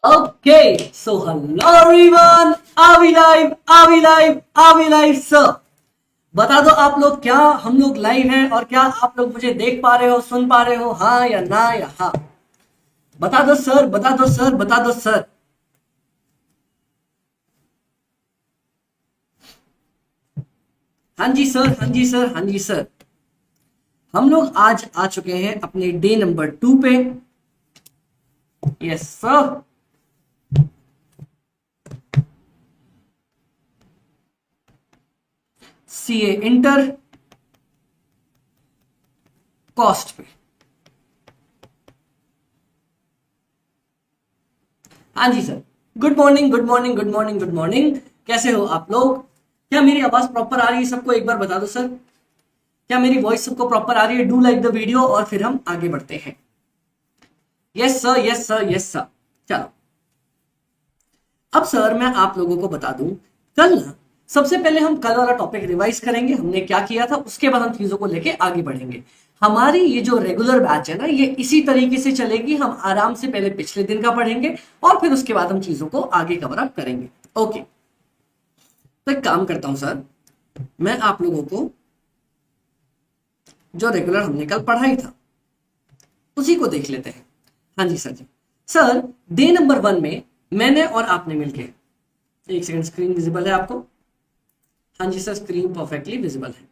Okay, so hello everyone. Are we live? Are we live? Are we live, sir? बता दो आप लोग, क्या हम लोग लाइव हैं और क्या आप लोग मुझे देख पा रहे हो, सुन पा रहे हो? हाँ या ना या हाँ? बता दो सर, बता दो सर, बता दो सर। हाँ जी सर, हाँ जी सर, हाँ जी सर। हम लोग आज आ चुके हैं अपने डे नंबर 2 पे। Yes sir. CA inter cost पे। हाँ जी sir. Good morning, good morning, good morning, good morning. कैसे हो आप लोग? क्या मेरी आवाज प्रॉपर आ रही है सबको? एक बार बता दो सर। क्या मेरी वॉइस सबको प्रॉपर आ रही है? डू लाइक द वीडियो और फिर हम आगे बढ़ते हैं। Yes sir, yes sir, yes sir. चलो, अब सर मैं आप लोगों को बता दूं, कल ना सबसे पहले हम कल वाला टॉपिक रिवाइज करेंगे, हमने क्या किया था, उसके बाद हम चीजों को लेके आगे बढ़ेंगे। हमारी ये जो रेगुलर बैच है ना, ये इसी तरीके से चलेगी। हम आराम से पहले पिछले दिन का पढ़ेंगे और फिर उसके बाद हम चीजों को आगे कवर अप करेंगे। ओके, तो एक काम करता हूं सर, मैं आप लोगों को जो रेगुलर हमने कल पढ़ाई था उसी को देख लेते हैं। हाँ जी सर जी। सर, डे नंबर 1 में मैंने और आपने मिलके, एक सेकंड, स्क्रीन विजिबल है आपको? हाँ जी सर, स्क्रीन परफेक्टली विजिबल है।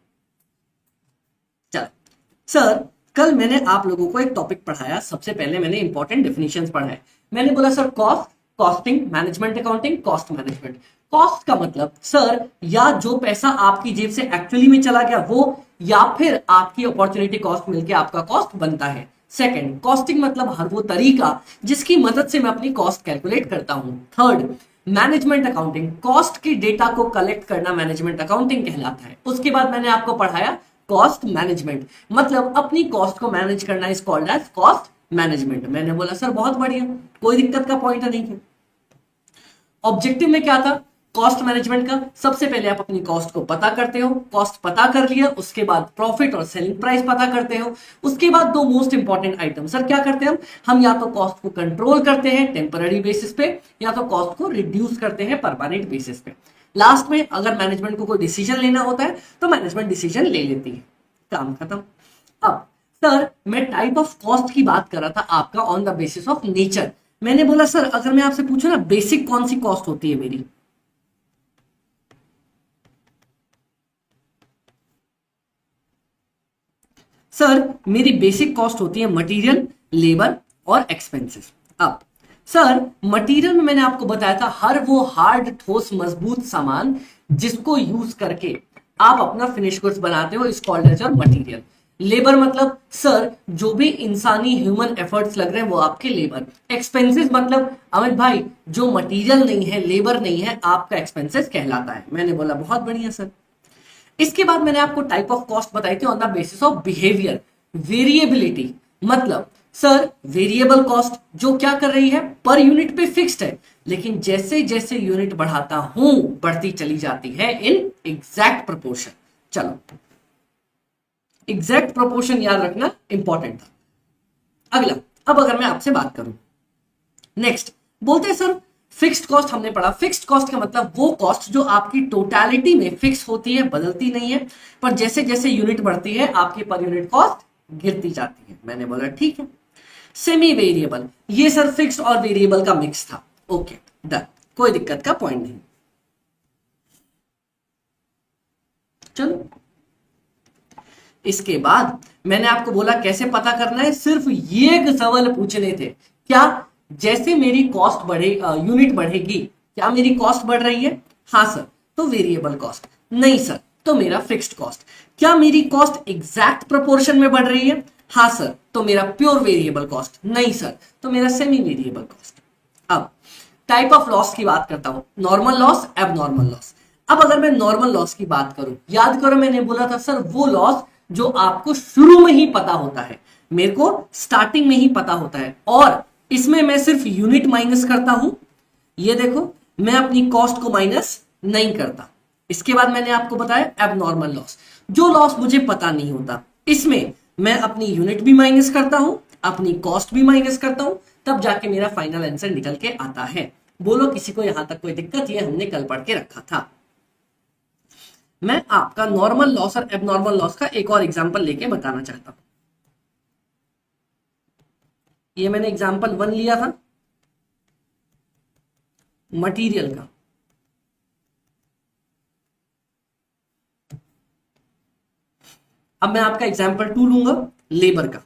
चलो सर, कल मैंने आप लोगों को एक टॉपिक पढ़ाया। सबसे पहले मैंने इंपॉर्टेंट डेफिनेशंस पढ़ाए। मैंने बोला sir, cost, costing, management accounting, cost management. Cost का मतलब सर, या जो पैसा आपकी जेब से एक्चुअली में चला गया वो, या फिर आपकी अपॉर्चुनिटी कॉस्ट मिलके आपका कॉस्ट बनता है। सेकंड, कॉस्टिंग मतलब हर वो तरीका जिसकी मदद से मैं अपनी कॉस्ट कैलकुलेट करता हूं। थर्ड, मैनेजमेंट अकाउंटिंग, कॉस्ट की डेटा को कलेक्ट करना मैनेजमेंट अकाउंटिंग कहलाता है। उसके बाद मैंने आपको पढ़ाया कॉस्ट मैनेजमेंट, मतलब अपनी कॉस्ट को मैनेज करना is called as cost management. मैंने बोला सर बहुत बढ़िया, कोई दिक्कत का पॉइंट नहीं है। ऑब्जेक्टिव में क्या था कॉस्ट मैनेजमेंट का? सबसे पहले आप अपनी कॉस्ट को पता करते हो, कॉस्ट पता कर लिया, उसके बाद प्रॉफिट और सेलिंग प्राइस पता करते हो। उसके बाद दो मोस्ट इंपॉर्टेंट आइटम सर क्या करते हैं हम या तो कॉस्ट को कंट्रोल करते हैं टेम्पररी बेसिस पे, या तो कॉस्ट को रिड्यूस करते हैं परमानेंट बेसिस पे। लास्ट में अगर मैनेजमेंट को कोई डिसीजन लेना होता है तो मैनेजमेंट डिसीजन ले लेती है। काम खत्म। अब सर, मैं टाइप ऑफ कॉस्ट की बात कर रहा था आपका on the basis of nature. मैंने बोला सर, अगर मैं आपसे पूछूं ना, बेसिक कौन सी कॉस्ट होती है मेरी? सर, मेरी बेसिक कॉस्ट होती है मटेरियल, लेबर और एक्सपेंसेस। अब सर, मटेरियल में मैंने आपको बताया था हर वो हार्ड ठोस मजबूत सामान जिसको यूज करके आप अपना फिनिश गुड्स बनाते हो इस called as your material. Labour मतलब सर, जो भी इंसानी ह्यूमन एफर्ट्स लग रहे हैं वो आपके लेबर। एक्सपेंसेस मतलब अमित भाई, जो मटेरियल नहीं है, लेबर नहीं है, आपका एक्सपेंसेस कहलाता है। मैंने बोला बहुत बढ़िया सर। इसके बाद मैंने आपको टाइप ऑफ कॉस्ट बताई थी on the basis of behaviour. Variability मतलब सर, वेरिएबल कॉस्ट जो क्या कर रही है, पर यूनिट पे फिक्स्ड है, लेकिन जैसे जैसे यूनिट बढ़ाता हूं बढ़ती चली जाती है इन एग्जैक्ट प्रोपोर्शन। चलो, एग्जैक्ट प्रोपोर्शन याद रखना इंपॉर्टेंट था। अगला, अब अगर मैं आपसे बात करूं, नेक्स्ट बोलते हैं सर, फिक्स्ड कॉस्ट हमने पढ़ा। फिक्स्ड कॉस्ट का मतलब वो कॉस्ट जो आपकी टोटलिटी में फिक्स होती है, बदलती नहीं है, पर जैसे जैसे यूनिट बढ़ती है आपकी पर यूनिट कॉस्ट गिरती जाती है। मैंने बोला ठीक है। सेमी वेरिएबल, ये सर फिक्स्ड और वेरिएबल का मिक्स था। ओके डन, कोई दिक्कत का पॉइंट नहीं। चलो, इसके बाद मैंने आपको बोला कैसे पता करना है, सिर्फ ये एक सवाल पूछने थे। क्या जैसे मेरी कॉस्ट बढ़े, यूनिट बढ़ेगी, क्या मेरी कॉस्ट बढ़ रही है? हाँ सर, तो वेरिएबल कॉस्ट। नहीं सर, तो मेरा फिक्स्ड कॉस्ट। क्या मेरी कॉस्ट एग्जैक्ट प्रोपोर्शन में बढ़ रही है? हाँ सर, तो मेरा प्योर वेरिएबल कॉस्ट। नहीं सर, तो मेरा सेमी वेरिएबल कॉस्ट। अब टाइप ऑफ लॉस की बात करता हूं, नॉर्मल लॉस, एबनॉर्मल लॉस। अब अगर मैं नॉर्मल लॉस की बात करूं, याद करो मैंने बोला था सर, वो लॉस जो आपको शुरू में ही पता होता है, मेरे को स्टार्टिंग में ही पता होता है, और इसमें मैं सिर्फ यूनिट माइनस करता हूं। ये देखो, मैं अपनी कॉस्ट को माइनस नहीं करता। इसके बाद मैंने आपको बताया एबनॉर्मल लॉस, जो लॉस मुझे पता नहीं होता, इसमें मैं अपनी यूनिट भी माइनस करता हूं, अपनी कॉस्ट भी माइनस करता हूं, तब जाके मेरा फाइनल आंसर निकल के आता है। बोलो किसी को यहां तक कोई दिक्कत? ये हमने कल पढ़ के रखा था। मैं आपका नॉर्मल लॉस और एबनॉर्मल लॉस का एक और एग्जांपल लेके बताना चाहता हूं। ये मैंने एग्जांपल 1 लिया था मटेरियल का। अब मैं आपका एग्जांपल 2 लूंगा लेबर का।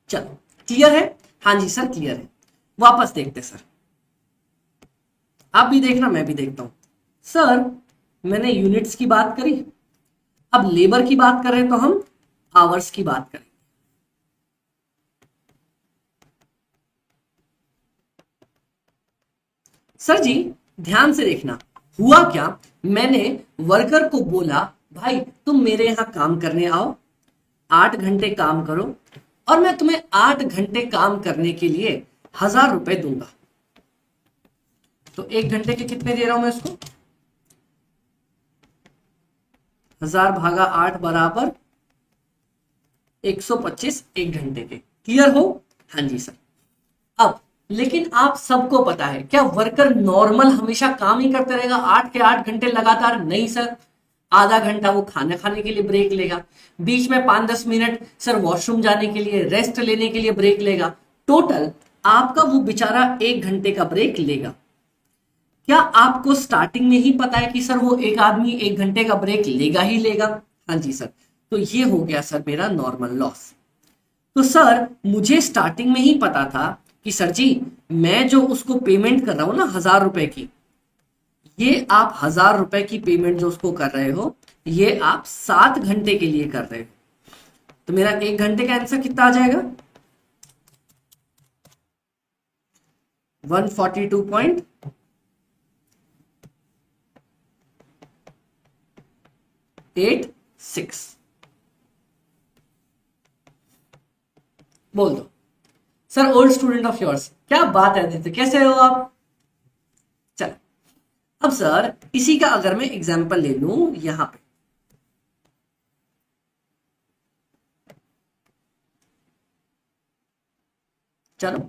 चलो क्लियर है? हाँ जी सर क्लियर है। वापस देखते सर, आप भी देखना मैं भी देखता हूं। सर मैंने यूनिट्स की बात करी, अब लेबर की बात करें तो हम आवर्स की बात करें। सर जी ध्यान से देखना, हुआ क्या, मैंने वर्कर को बोला भाई तुम मेरे यहां काम करने आओ, 8 घंटे काम करो और मैं तुम्हें 8 घंटे काम करने के लिए 1000 रुपए दूंगा। तो 1 घंटे के कितने दे रहा हूं मैं उसको? 1000 भागा 8 बराबर 125 1 घंटे के। क्लियर हो? हाँ जी सर। अब लेकिन आप सबको पता है क्या वर्कर नॉर्मल हमेशा काम ही करते रहेगा 8 के 8 घंटे लगातार? नहीं सर। आधा घंटा वो खाना खाने के लिए ब्रेक लेगा, बीच में 5-10 मिनट सर वॉशरूम जाने के लिए, रेस्ट लेने के लिए ब्रेक लेगा। टोटल आपका वो बेचारा 1 घंटे का ब्रेक लेगा। क्या आपको स्टार्टिंग में ही पता है कि सर वो एक आदमी 1 घंटे का ब्रेक लेगा ही लेगा? हाँ जी सर। तो ये हो गया सर मेरा नॉर्मल लॉस। तो सर मुझे स्टार्टिंग में ही पता था कि सर जी मैं जो उसको पेमेंट कर रहा हूं ना 1000 रुपए की, ये आप 1000 रुपए की पेमेंट जो उसको कर रहे हो ये आप 7 घंटे के लिए कर रहे हो। तो मेरा 1 घंटे का आंसर कितना आ जाएगा? 142.86। बोल दो sir old student of yours. क्या बात है आदित्य, कैसे हो आप? चलो अब सर इसी का अगर मैं एग्जांपल ले लूं यहां पे, चलो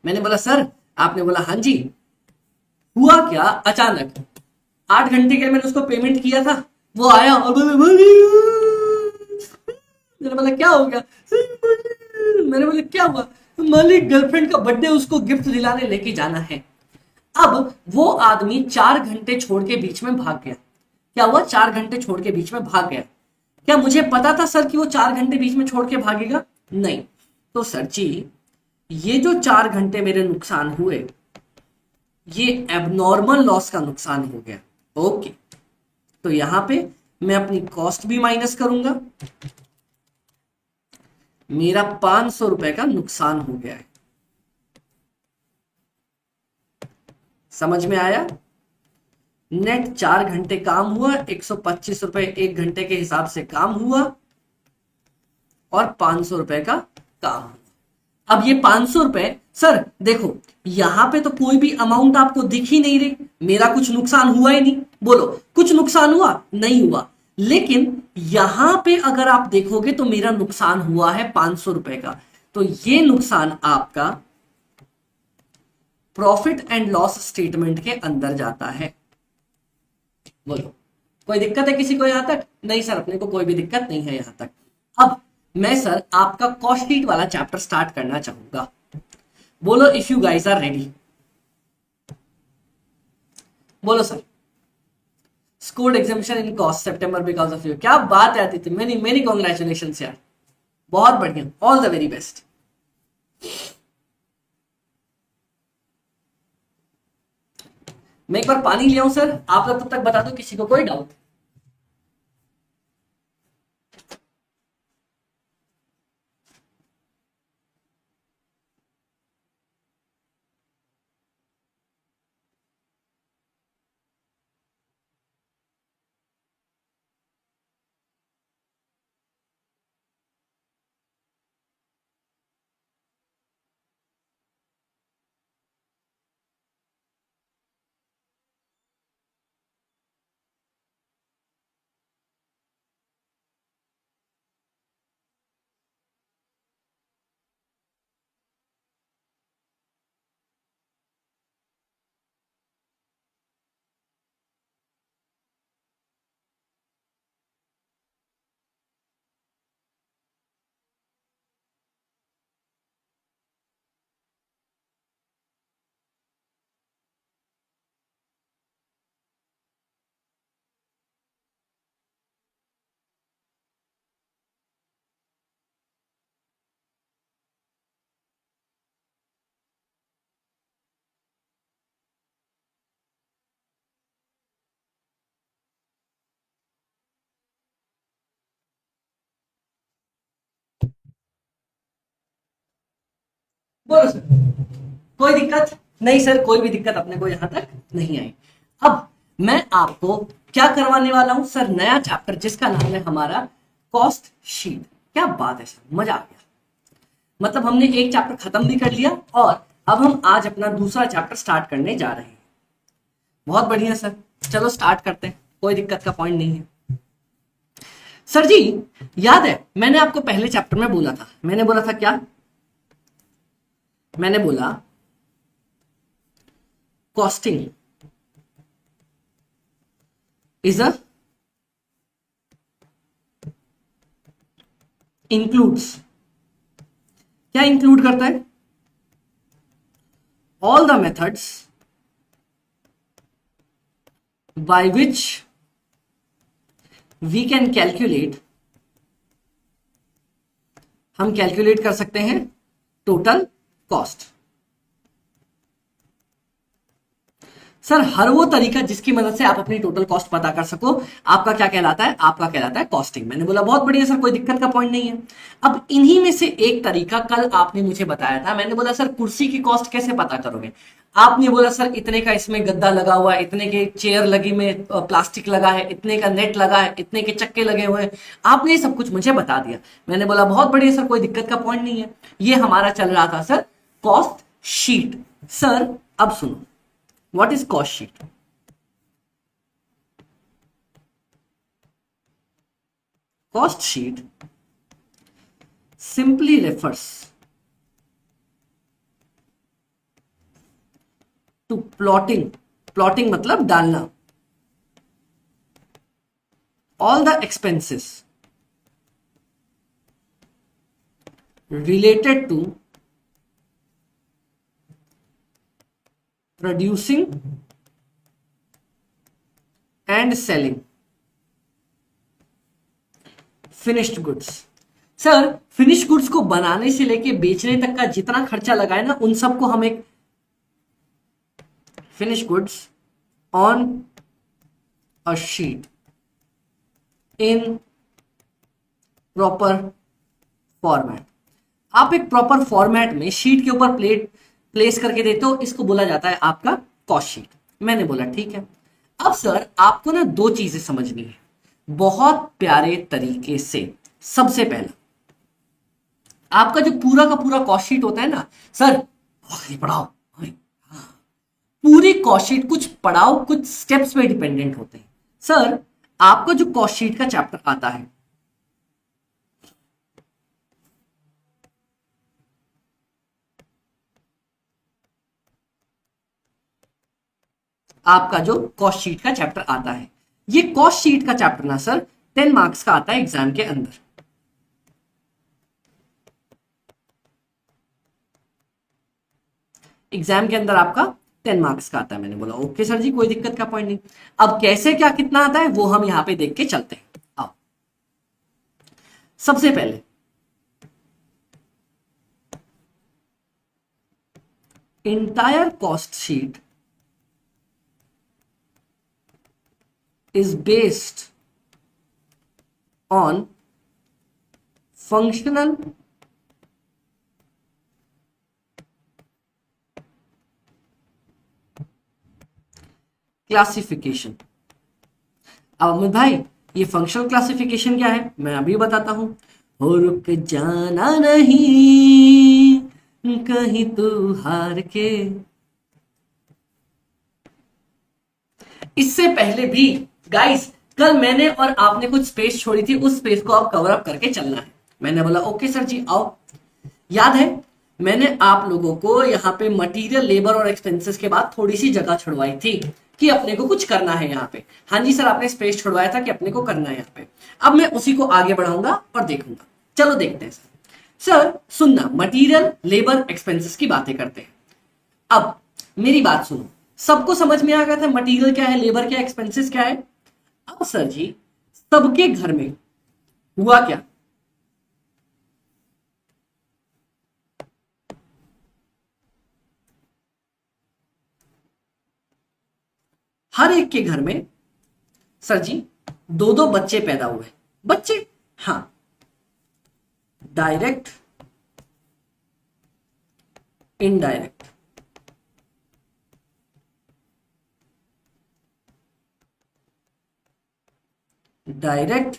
मैंने बोला सर, आपने बोला हाँ जी। हुआ क्या, अचानक 8 घंटे के लिए मैंने उसको पेमेंट किया था, वो आया और मैंने बोला क्या हो गया? मैंने बोला क्या हुआ? मालिक गर्लफ्रेंड का बर्थडे, उसको गिफ्ट दिलाने लेके जाना है। अब वो आदमी 4 घंटे छोड़ के बीच में भाग गया। क्या हुआ? 4 घंटे छोड़ के बीच में भाग गया। क्या मुझे पता था सर कि वो 4 घंटे बीच में छोड़ के भागेगा? नहीं। तो सर जी ये जो 4 घंटे मेरे नुकसान हुए ये एबनॉर्मल लॉस का नुकसान हो गया। ओके, तो यहां पे मैं अपनी कॉस्ट भी माइनस करूंगा, मेरा 500 रुपए का नुकसान हो गया है। समझ में आया? नेट 4 घंटे काम हुआ, 125 रुपए 1 घंटे के हिसाब से काम हुआ और 500 रुपए का काम हुआ। अब ये 500 रुपए सर देखो यहां पे तो कोई भी अमाउंट आपको दिख ही नहीं रही, मेरा कुछ नुकसान हुआ ही नहीं। बोलो कुछ नुकसान हुआ? नहीं हुआ। लेकिन यहां पे अगर आप देखोगे तो मेरा नुकसान हुआ है 500 रुपए का। तो ये नुकसान आपका प्रॉफिट एंड लॉस स्टेटमेंट के अंदर जाता है। बोलो कोई दिक्कत है किसी को यहां तक? नहीं सर अपने को कोई भी दिक्कत नहीं है यहां तक। अब मैं सर आपका कॉस्ट शीट वाला चैप्टर स्टार्ट करना चाहूंगा। बोलो if you guys are ready. बोलो sir. Scored examination in cost September because of you. क्या बात है आदित्य, मेनी मेनी कॉन्ग्रेचुलेशन यार, बहुत बढ़िया, ऑल द वेरी बेस्ट। मैं एक बार पानी ले आऊं सर, आप लोग तब तक बता दो किसी को कोई डाउट। बोलो सर, कोई दिक्कत नहीं सर, कोई भी दिक्कत अपने को यहां तक नहीं आई। अब मैं आपको क्या करवाने वाला हूं सर, नया चैप्टर जिसका नाम है हमारा कॉस्ट शीट। क्या बात है सर, मजा आ गया। मतलब हमने एक चैप्टर खत्म भी कर लिया और अब हम आज अपना दूसरा चैप्टर स्टार्ट करने जा रहे हैं। बहुत बढ़िया सर, चलो स्टार्ट करते हैं, कोई दिक्कत का पॉइंट नहीं है। सर जी, याद है मैंने आपको पहले चैप्टर में बोला था, मैंने बोला था क्या, मैंने बोला कॉस्टिंग इज अ इंक्लूड्स, क्या इंक्लूड करता है, all the methods by which we can calculate, हम कैलकुलेट कर सकते हैं टोटल कॉस्ट। सर हर वो तरीका जिसकी मदद से आप अपनी टोटल कॉस्ट पता कर सको, आपका क्या कहलाता है, आपका कहलाता है कॉस्टिंग। मैंने बोला बहुत बढ़िया सर, कोई दिक्कत का पॉइंट नहीं है। अब इन्हीं में से एक तरीका कल आपने मुझे बताया था, मैंने बोला सर कुर्सी की कॉस्ट कैसे पता करोगे, आपने बोला सर इतने का इसमें गद्दा लगा हुआ है, इतने के चेयर लगी में प्लास्टिक लगा है, इतने का नेट लगा है, इतने के चक्के लगे हुए हैं, आपने ये सब कुछ मुझे बता दिया। मैंने बोला बहुत बढ़िया सर, कोई दिक्कत का पॉइंट नहीं है। ये हमारा चल रहा था सर कॉस्ट शीट। सर अब सुनो, what is cost sheet? Cost sheet simply refers to plotting, plotting मतलब डालना, all the expenses related to producing and selling finished goods. Sir finished goods को बनाने से लेके बेचने तक का जितना खर्चा लगा है ना, उन सबको हम एक finished goods on a sheet in proper format, आप एक प्रॉपर फॉर्मेट में शीट के ऊपर प्लेस करके देते हो, इसको बोला जाता है आपका कॉस्ट शीट। मैंने बोला ठीक है। अब सर आपको ना दो चीजें समझनी है बहुत प्यारे तरीके से। सबसे पहला, आपका जो पूरा का पूरा कॉस्ट शीट होता है ना सर, पढ़ाओ, पूरी कॉस्ट शीट कुछ पढ़ाओ कुछ स्टेप्स पे डिपेंडेंट होते हैं। सर आपका जो कॉस्ट शीट का चैप्टर आता है, आपका जो कॉस्ट शीट का चैप्टर आता है, ये कॉस्ट शीट का चैप्टर ना सर 10 मार्क्स का आता है एग्जाम के अंदर। एग्जाम के अंदर आपका 10 मार्क्स का आता है। मैंने बोला ओके सर जी, कोई दिक्कत का पॉइंट नहीं। अब कैसे क्या कितना आता है वो हम यहां पे देख के चलते हैं। आओ, सबसे पहले entire cost sheet is based on functional classification. अब अमित भाई ये फंक्शनल क्लासिफिकेशन क्या है, मैं अभी बताता हूं। हो रुक जाना नहीं कहीं तू हार के, इससे पहले भी गाइस कल मैंने और आपने कुछ स्पेस छोड़ी थी, उस स्पेस को आप कवर अप करके चलना है। मैंने बोला ओके सर जी आओ। याद है मैंने आप लोगों को यहाँ पे मटेरियल लेबर और एक्सपेंसेस के बाद थोड़ी सी जगह छुड़वाई थी कि अपने को कुछ करना है यहाँ पे। हाँ जी सर, आपने स्पेस छुड़वाया था कि अपने को करना है यहाँ पे। अब मैं उसी को आगे बढ़ाऊंगा और देखूंगा। चलो देखते हैं सर सुनना, मटीरियल लेबर एक्सपेंसेस की बातें करते हैं। अब मेरी बात सुनो, सबको समझ में आ गया था मटेरियल क्या है, लेबर क्या, एक्सपेंसेस क्या है। अब सर जी सबके घर में हुआ क्या, हर एक के घर में सर जी दो दो बच्चे पैदा हुए। बच्चे, हाँ, direct indirect, direct,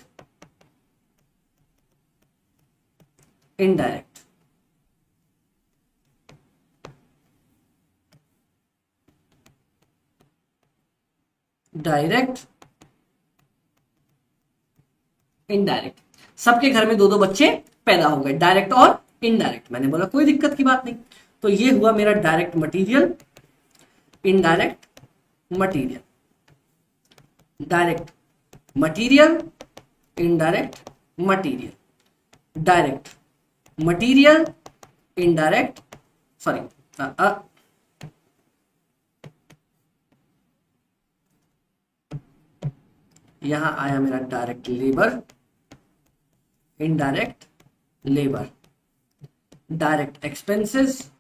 indirect, direct, indirect. सबके घर में दो दो बच्चे पैदा हो गए, डायरेक्ट और इनडायरेक्ट। मैंने बोला कोई दिक्कत की बात नहीं। तो ये हुआ मेरा direct material, indirect material, direct material, indirect material, direct material, indirect, sorry, यहां आया मेरा direct labour, indirect labour, direct expenses,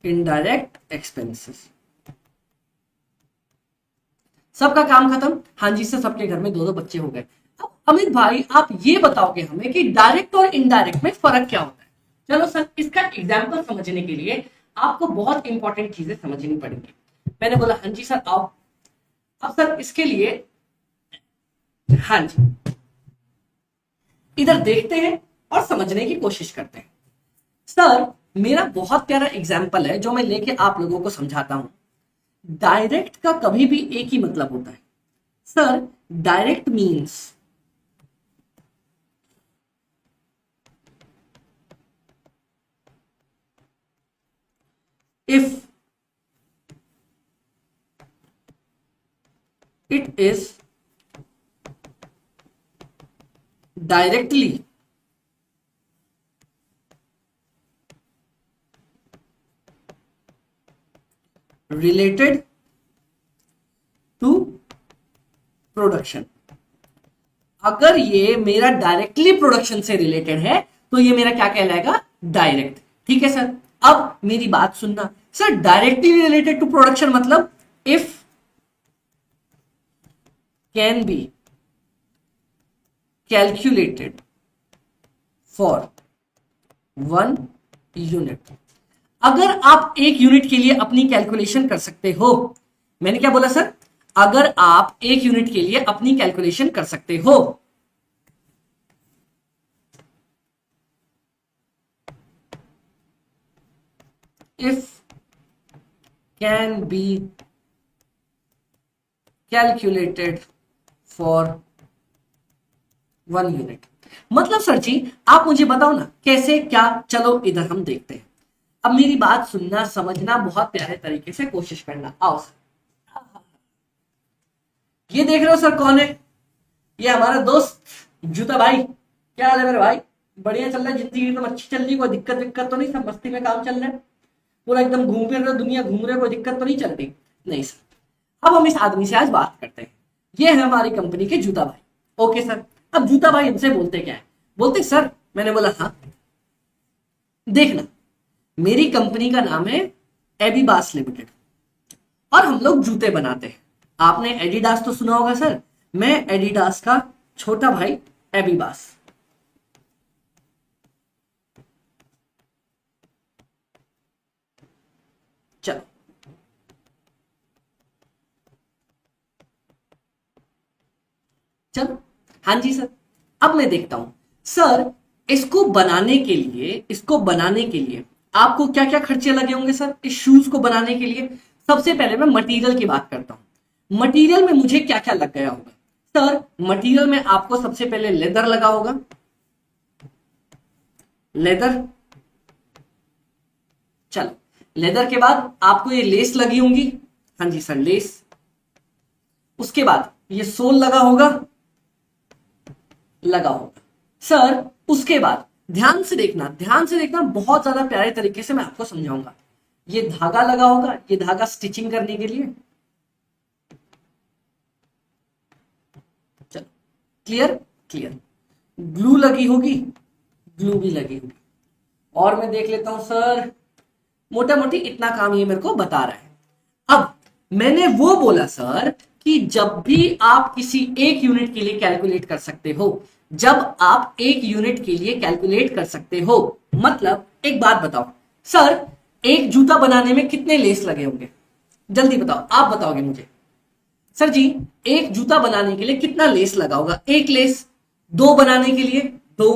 indirect expenses. सबका काम खत्म। हाँ जी सर, सबके घर में दो दो बच्चे हो गए। अब अमित भाई आप ये बताओगे हमें कि डायरेक्ट और इनडायरेक्ट में फर्क क्या होता है। चलो सर, इसका एग्जाम्पल समझने के लिए आपको बहुत इंपॉर्टेंट चीजें समझनी पड़ेंगी। मैंने बोला हाँ जी सर आओ। अब सर इसके लिए हाँ जी इधर देखते हैं और समझने की कोशिश करते हैं। सर मेरा बहुत प्यारा एग्जाम्पल है जो मैं लेके आप लोगों को समझाता हूं। डायरेक्ट का कभी भी एक ही मतलब होता है। Sir direct means if it is directly related to production. अगर ये मेरा डायरेक्टली प्रोडक्शन से रिलेटेड है तो ये मेरा क्या कहलाएगा, डायरेक्ट। ठीक है सर, अब मेरी बात सुनना। Sir directly related to production मतलब if can be calculated for 1 unit. अगर आप एक यूनिट के लिए अपनी कैलकुलेशन कर सकते हो। मैंने क्या बोला सर, अगर आप एक यूनिट के लिए अपनी कैलकुलेशन कर सकते हो। If can be calculated for 1 unit. मतलब सर जी आप मुझे बताओ ना कैसे क्या। चलो इधर हम देखते हैं। अब मेरी बात सुनना, समझना, बहुत प्यारे तरीके से कोशिश करना। आओ सर, ये देख रहे हो सर कौन है, ये हमारा दोस्त जूता भाई। क्या हाल है मेरे भाई, बढ़िया चल रहा है जिंदगी एकदम अच्छी चल रही, कोई दिक्कत विक्कत तो नहीं, सब मस्ती में काम चल रहा है, पूरा एकदम घूम फिर रहे, दुनिया घूम रहे, कोई दिक्कत तो नहीं चल रही। नहीं सर, अब हम इस आदमी से आज बात करते हैं। ये है हमारी कंपनी के जूता भाई। ओके सर, अब जूता भाई हमसे बोलते क्या है, बोलते सर, मैंने बोला हाँ देखना मेरी कंपनी का नाम है एबीबास लिमिटेड और हम लोग जूते बनाते हैं। आपने एडिडास तो सुना होगा सर, मैं एडिडास का छोटा भाई एबीबास। चलो चलो, हाँ जी सर। अब मैं देखता हूं सर, इसको बनाने के लिए आपको क्या क्या खर्चे लगे होंगे सर इस शूज को बनाने के लिए। सबसे पहले मैं मटेरियल की बात करता हूं। मटेरियल में मुझे क्या क्या लग गया होगा सर। मटेरियल में आपको सबसे पहले लेदर लगा होगा, लेदर। चलो लेदर के बाद आपको ये लेस लगी होंगी। हाँ जी सर, लेस। उसके बाद ये सोल लगा होगा सर। उसके बाद ध्यान से देखना, बहुत ज्यादा प्यारे तरीके से मैं आपको समझाऊंगा। ये धागा लगा होगा, ये धागा स्टिचिंग करने के लिए। चलो क्लियर। ग्लू लगी होगी, ग्लू भी लगी होगी। और मैं देख लेता हूं सर, मोटा मोटी इतना काम ये मेरे को बता रहा है। अब मैंने वो बोला सर कि जब भी आप किसी एक यूनिट के लिए कैलकुलेट कर सकते हो, मतलब एक बात बताओ सर, एक जूता बनाने में कितने लेस लगे होंगे? जल्दी बताओ, आप बताओगे मुझे। सर जी, एक जूता बनाने के लिए कितना लेस लगा होगा? एक लेस। दो बनाने के लिए दो,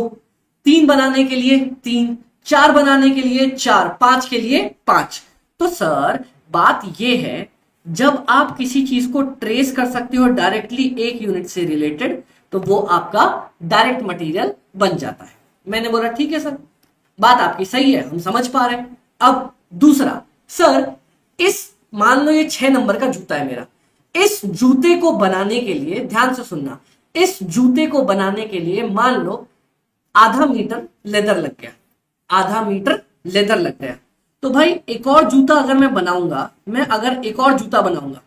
तीन बनाने के लिए तीन, चार बनाने के लिए चार, पांच के लिए पांच। तो सर बात यह है, जब आप किसी चीज को ट्रेस कर सकते हो डायरेक्टली एक यूनिट से रिलेटेड, तो वो आपका डायरेक्ट मटेरियल बन जाता है। मैंने बोला ठीक है सर, बात आपकी सही है, हम समझ पा रहे हैं। अब दूसरा, सर इस मान लो ये 6 नंबर का जूता है मेरा, इस जूते को बनाने के लिए, ध्यान से सुनना, इस जूते को बनाने के लिए मान लो आधा मीटर लेदर लग गया, आधा मीटर लेदर लग गया। तो भाई एक और जूता अगर मैं बनाऊंगा, मैं अगर एक और जूता बनाऊंगा,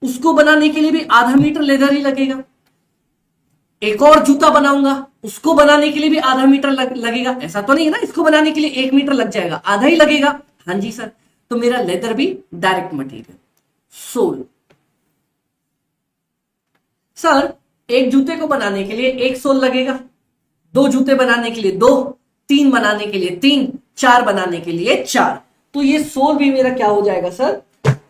उसको बनाने के लिए भी आधा मीटर लेदर ही लगेगा। एक और जूता बनाऊंगा, उसको बनाने के लिए भी आधा मीटर लगेगा। ऐसा तो नहीं है ना इसको बनाने के लिए 1 मीटर लग जाएगा, आधा ही लगेगा। हाँ जी सर, तो मेरा लेदर भी डायरेक्ट मटेरियल। सोल, सर एक जूते को बनाने के लिए एक सोल लगेगा, दो जूते बनाने के लिए दो, तीन बनाने के लिए तीन, चार बनाने के लिए चार। तो ये सोल भी मेरा क्या हो जाएगा सर?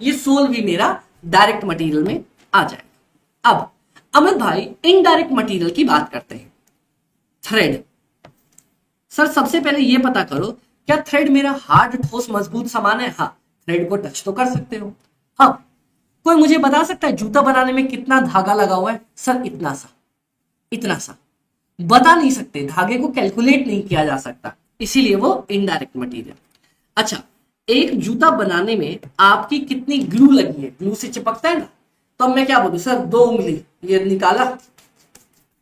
ये सोल भी मेरा डायरेक्ट मटेरियल में आ जाएगा। अब अमित भाई इनडायरेक्ट मटेरियल की बात करते हैं। थ्रेड, सर सबसे पहले ये पता करो, क्या थ्रेड मेरा हार्ड ठोस मजबूत सामान है? हाँ, थ्रेड को टच तो कर सकते हो। हाँ, कोई मुझे बता सकता है जूता बनाने में कितना धागा लगा हुआ है? सर इतना सा, इतना सा। बता नहीं सकते, धागे को कैलकुलेट नहीं किया जा सकता, इसीलिए वो इनडायरेक्ट मटेरियल। अच्छा, एक जूता बनाने में आपकी कितनी ग्लू लगी है? ग्लू से चिपकता है ना, तो अब मैं क्या बोलूं सर? 2 उंगली, ये निकाला,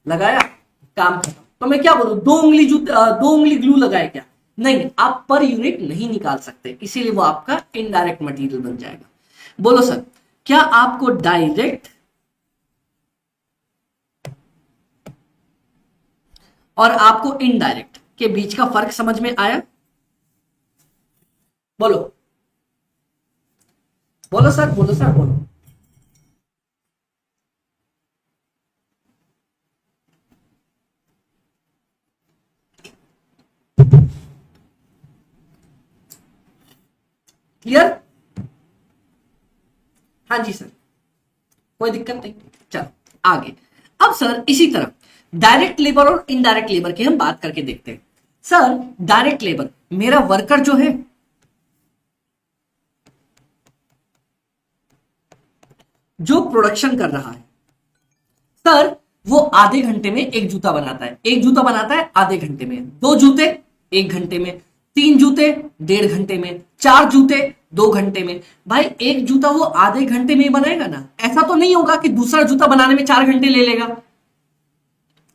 लगाया, काम खत्म। तो मैं क्या बोलूं? 2 उंगली ग्लू लगाए क्या? नहीं, आप पर यूनिट नहीं निकाल सकते, इसीलिए वो आपका इनडायरेक्ट मटेरियल बन जाएगा। बोलो सर, क्या आपको डायरेक्ट और आपको इनडायरेक्ट के बीच का फर्क समझ में आया? बोलो बोलो सर, बोलो सर, बोलो। क्लियर? हाँ जी सर, कोई दिक्कत नहीं। चलो आगे। अब सर इसी तरह डायरेक्ट लेबर और इनडायरेक्ट लेबर की हम बात करके देखते हैं। सर डायरेक्ट लेबर, मेरा वर्कर जो है, जो प्रोडक्शन कर रहा है, सर वो आधे घंटे में एक जूता बनाता है। एक जूता बनाता है आधे घंटे में, दो जूते 1 घंटे में, तीन जूते 1.5 घंटे में, चार जूते 2 घंटे में। भाई एक जूता वो आधे घंटे में ही बनाएगा ना, ऐसा तो नहीं होगा कि दूसरा जूता बनाने में 4 घंटे ले लेगा।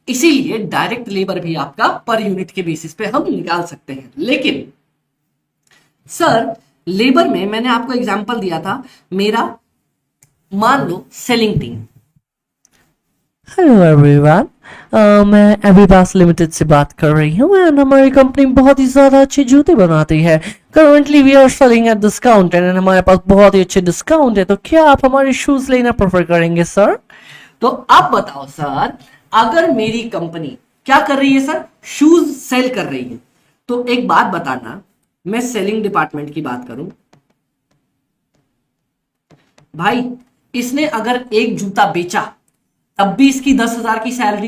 इसीलिए डायरेक्ट लेबर भी आपका पर यूनिट के बेसिस पे हम निकाल सकते हैं। लेकिन सर लेबर में मैंने आपको एग्जांपल दिया था, मेरा मान लो सेलिंग टीम। हेलो एवरीवन, मैं एविबास लिमिटेड से बात कर रही हूँ एंड हमारी कंपनी बहुत ही ज़्यादा अच्छे जूते बनाती है। Currently we are selling at discount and हमारे पास बहुत ही अच्छे डिस्काउंट है, तो क्या आप हमारे शूज़ लेना प्रेफर करेंगे सर? तो आप बताओ सर, अगर मेरी कंपनी क्या कर रही है सर? शूज सेल कर रही है। तो एक बात बताना, मैं सेलिंग डिपार्टमेंट की बात करूं, भाई इसने अगर एक जूता बेचा तब भी इसकी 10,000 की सैलरी,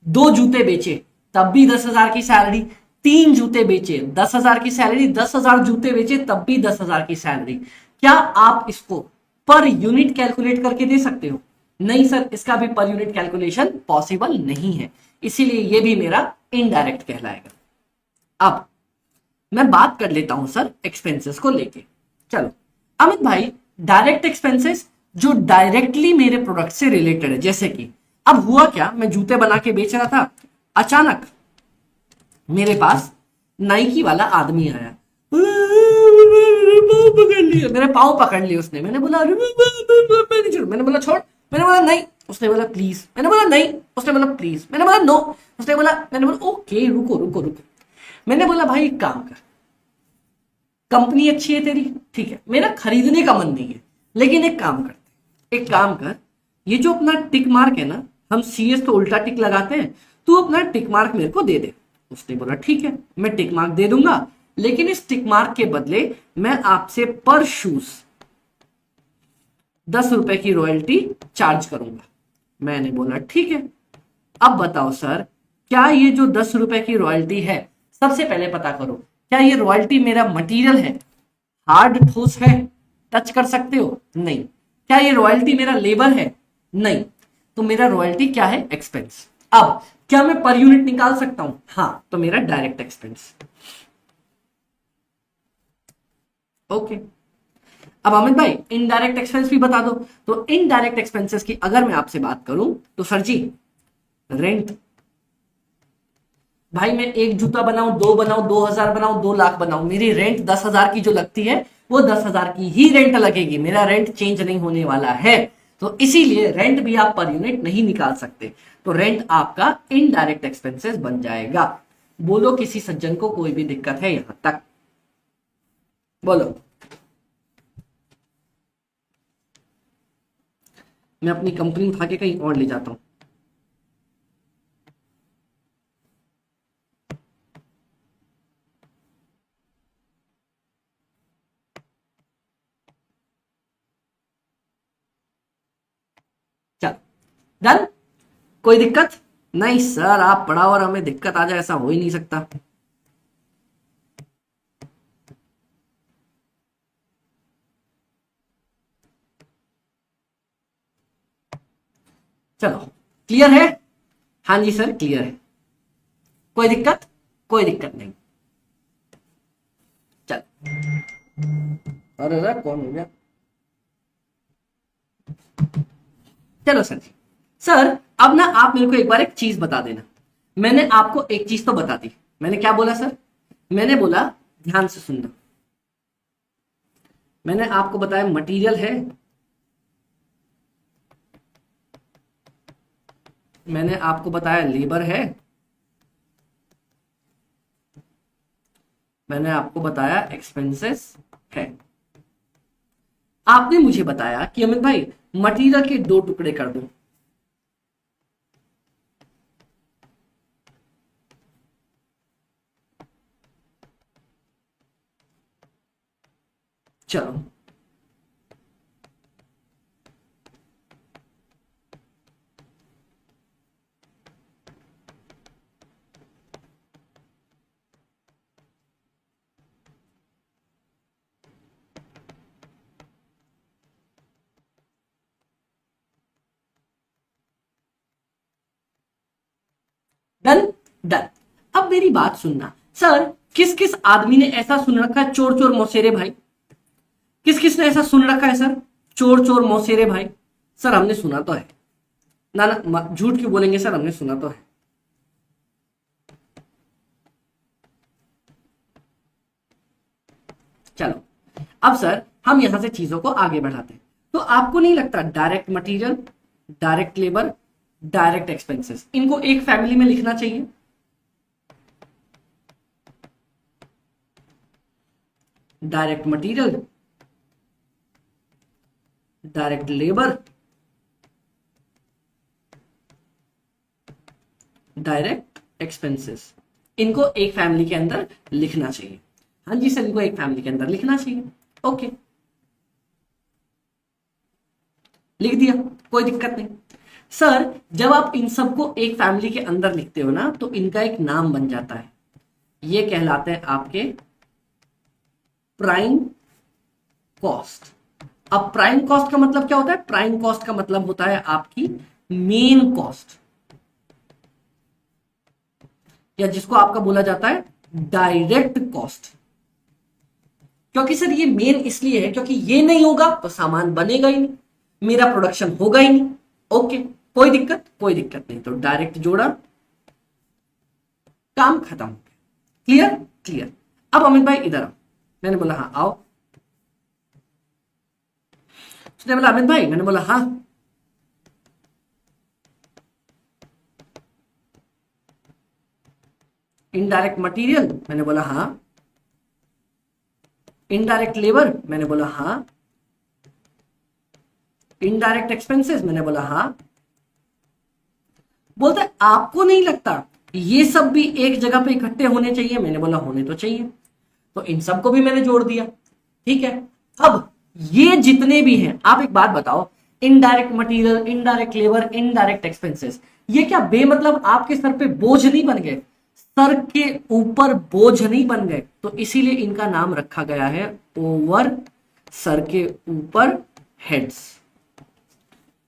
दो जूते बेचे तब भी 10,000 की सैलरी, तीन जूते बेचे 10,000 की सैलरी, 10,000 जूते बेचे तब भी 10,000 की सैलरी। क्या आप इसको पर यूनिट कैलकुलेट करके दे सकते हो? नहीं सर, इसका भी पर यूनिट कैलकुलेशन पॉसिबल नहीं है, इसीलिए ये भी मेरा इनडायरेक्ट कहलाएगा। अब मैं बात कर लेता हूं सर एक्सपेंसेस को लेके। चलो अमित भाई, डायरेक्ट एक्सपेंसेस जो डायरेक्टली मेरे प्रोडक्ट से रिलेटेड है, जैसे कि अब हुआ क्या, मैं जूते बना के बेच रहा था, अचानक मेरे पास नाइकी वाला आदमी आया, पकड़ लिया, मेरे पाँव पकड़ लिए उसने। मैंने बोला मैंने बोला छोड़, मैंने बोला नहीं, उसने बोला प्लीज, मैंने बोला नहीं, उसने बोला प्लीज, मैंने बोला नो, उसने बोला, मैंने बोला ओके रुको रुको रुको। मैंने बोला भाई एक काम कर, कंपनी अच्छी है तेरी, ठीक है, मेरा खरीदने का मन नहीं है, लेकिन एक काम करते, एक काम कर, ये जो अपना टिक मार्क है ना, हम सीएस तो उल्टा टिक लगाते हैं, तू अपना टिक मार्क मेरे को दे दे। उसने बोला ठीक है, मैं टिक मार्क दे दूंगा, लेकिन इस टिक मार्क के बदले मैं आपसे पर शूज 10 रुपए की रॉयल्टी चार्ज करूंगा। मैंने बोला ठीक है। अब बताओ सर, क्या ये जो 10 रुपए की रॉयल्टी है, सबसे पहले पता करो, क्या ये रॉयल्टी मेरा मटेरियल है, हार्ड ठोस है, टच कर सकते हो? नहीं। क्या ये रॉयल्टी मेरा लेबर है? नहीं। तो मेरा रॉयल्टी क्या है? एक्सपेंस। अब क्या मैं पर यूनिट निकाल सकता हूं? हाँ, तो मेरा डायरेक्ट एक्सपेंस। ओके। अब अमित भाई इनडायरेक्ट एक्सपेंस भी बता दो। तो इनडायरेक्ट एक्सपेंसेस की अगर मैं आपसे बात करूं तो सर जी, रेंट। भाई मैं एक जूता बनाऊं, दो बनाऊं, 2000 बनाऊं, 2 लाख बनाऊं, मेरी रेंट 10,000 की जो लगती है वो 10,000 की ही रेंट लगेगी, मेरा रेंट चेंज नहीं होने वाला है। तो इसीलिए रेंट भी आप पर यूनिट नहीं निकाल सकते। तो रेंट आपका इनडायरेक्ट एक्सपेंसेस बन जाएगा। बोलो किसी सज्जन को कोई भी दिक्कत है यहां तक? बोलो। मैं अपनी कंपनी उठा के कहीं और ले जाता हूं। चल, डन। कोई दिक्कत नहीं सर, आप पढ़ाओ और हमें दिक्कत आ जाए, ऐसा हो ही नहीं सकता। चलो, क्लियर है? हाँ जी सर, क्लियर है। कोई दिक्कत? कोई दिक्कत नहीं। चल। अरे अरे, कौन हो गया? चलो सर जी। सर अब ना आप मेरे को एक बार एक चीज बता देना। मैंने आपको एक चीज तो बता दी। मैंने क्या बोला सर? मैंने बोला, ध्यान से सुनना, मैंने आपको बताया मटेरियल है, मैंने आपको बताया लेबर है, मैंने आपको बताया एक्सपेंसेस है। आपने मुझे बताया कि अमित भाई मटेरियल के 2 टुकड़े कर दो। चलो, डन। डन। अब मेरी बात सुनना सर, किस किस आदमी ने ऐसा सुन रखा है चोर चोर मौसेरे भाई? किस किस ने ऐसा सुन रखा है सर, चोर चोर मौसेरे भाई? सर हमने सुना तो है ना। ना झूठ क्यों बोलेंगे सर, हमने सुना तो है। चलो, अब सर हम यहां से चीजों को आगे बढ़ाते हैं। तो आपको नहीं लगता direct material, direct labour, direct expenses, इनको एक फैमिली में लिखना चाहिए? Direct material, direct labour, direct expenses, इनको एक फैमिली के अंदर लिखना चाहिए। हाँ जी सर, इनको एक फैमिली के अंदर लिखना चाहिए। ओके, लिख दिया, कोई दिक्कत नहीं। सर जब आप इन सबको एक फैमिली के अंदर लिखते हो ना, तो इनका एक नाम बन जाता है, ये कहलाते हैं आपके प्राइम कॉस्ट। अब प्राइम कॉस्ट का मतलब क्या होता है? प्राइम कॉस्ट का मतलब होता है आपकी मेन कॉस्ट, या जिसको आपका बोला जाता है डायरेक्ट कॉस्ट। क्योंकि सर ये मेन इसलिए है क्योंकि ये नहीं होगा तो सामान बनेगा ही नहीं, मेरा प्रोडक्शन होगा ही नहीं। ओके, कोई दिक्कत? कोई दिक्कत नहीं। तो डायरेक्ट जोड़ा, काम खत्म। क्लियर? क्लियर। अब अमित भाई इधर आओ। मैंने बोला हाँ आओ। उसने बोला अमित भाई, मैंने बोला हाँ। इनडायरेक्ट मटेरियल, मैंने बोला हाँ। इनडायरेक्ट लेबर, मैंने बोला हाँ। इनडायरेक्ट एक्सपेंसेस, मैंने बोला हाँ। बोलता है आपको नहीं लगता ये सब भी एक जगह पे इकट्ठे होने चाहिए? मैंने बोला होने तो चाहिए। तो इन सबको भी मैंने जोड़ दिया। ठीक है, अब ये जितने भी हैं, आप एक बात बताओ, indirect material, indirect labour, indirect expenses, ये क्या बेमतलब आपके सर पे बोझ नहीं बन गए? सर के ऊपर बोझ नहीं बन गए, तो इसीलिए इनका नाम रखा गया है ओवर, सर के ऊपर हेड्स।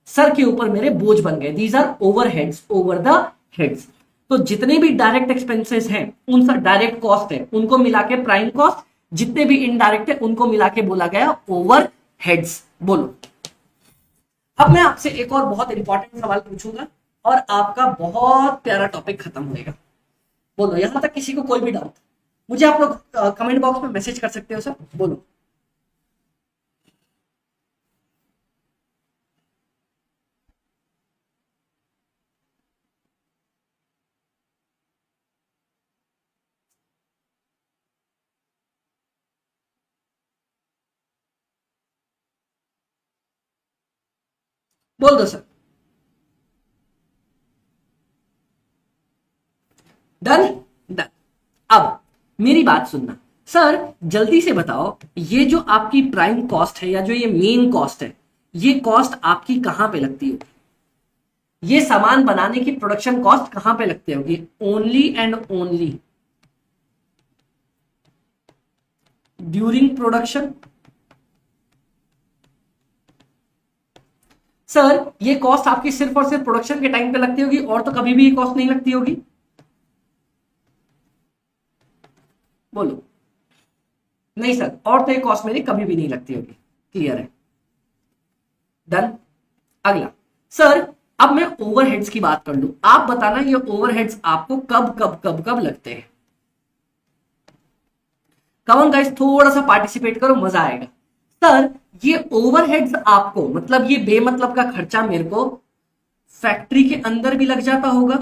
सर के ऊपर मेरे बोझ बन गए, these are overheads, over the heads. तो जितने भी डायरेक्ट एक्सपेंसेस हैं, उन सब डायरेक्ट कॉस्ट है, उनको मिला के प्राइम कॉस्ट, जितने भी इनडायरेक्ट है उनको मिला के बोला गया ओवर हेड्स। बोलो, अब मैं आपसे एक और बहुत इंपॉर्टेंट सवाल पूछूंगा और आपका बहुत प्यारा टॉपिक खत्म होएगा। बोलो, यहां तक किसी को कोई भी डाउट? मुझे आप लोग कमेंट बॉक्स में मैसेज कर सकते हो सर। बोलो, बोल दो सर। Done, done. अब मेरी बात सुनना सर, जल्दी से बताओ, ये जो आपकी प्राइम कॉस्ट है या जो ये मेन कॉस्ट है, ये कॉस्ट आपकी कहां पे लगती होगी? ये सामान बनाने की प्रोडक्शन कॉस्ट कहां पे लगती होगी? Only and only during production. Sir, ये कॉस्ट आपकी सिर्फ और सिर्फ प्रोडक्शन के टाइम पे लगती होगी और तो कभी भी ये कॉस्ट नहीं लगती होगी? बोलो, नहीं सर, और तो ये कॉस्ट मेरी कभी भी नहीं लगती होगी। क्लियर है? डन। अगला सर, अब मैं ओवरहेड्स की बात कर लूं, आप बताना ये ओवरहेड्स आपको कब कब कब कब लगते हैं? कम ऑन गाइस, थोड़ा सा पार्टिसिपेट करो, मजा आएगा। सर, ये ओवरहेड्स आपको, मतलब ये बेमतलब का खर्चा मेरे को फैक्ट्री के अंदर भी लग जाता होगा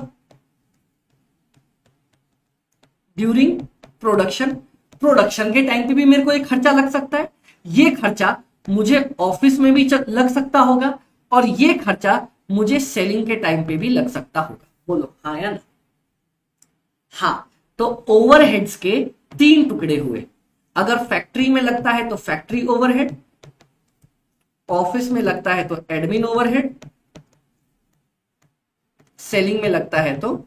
ड्यूरिंग प्रोडक्शन। प्रोडक्शन के टाइम पे भी मेरे को एक खर्चा लग सकता है, ये खर्चा मुझे ऑफिस में भी लग सकता होगा, और ये खर्चा मुझे सेलिंग के टाइम पे भी लग सकता होगा। बोलो हाँ या ना? हाँ। तो ओवरहेड्स के तीन टुकड़े हुए। अगर फैक्ट्री में लगता है तो फैक्ट्री ओवरहेड, ऑफिस में लगता है तो एडमिन ओवरहेड, सेलिंग में लगता है तो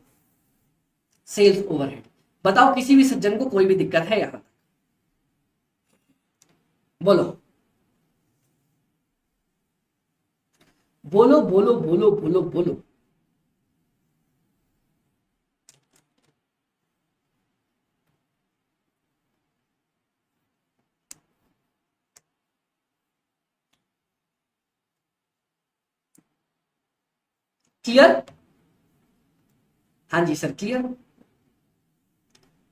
सेल्स ओवरहेड। बताओ, किसी भी सज्जन को कोई भी दिक्कत है यहां तक? बोलो बोलो बोलो बोलो बोलो बोलो। क्लियर? हाँ जी सर, क्लियर।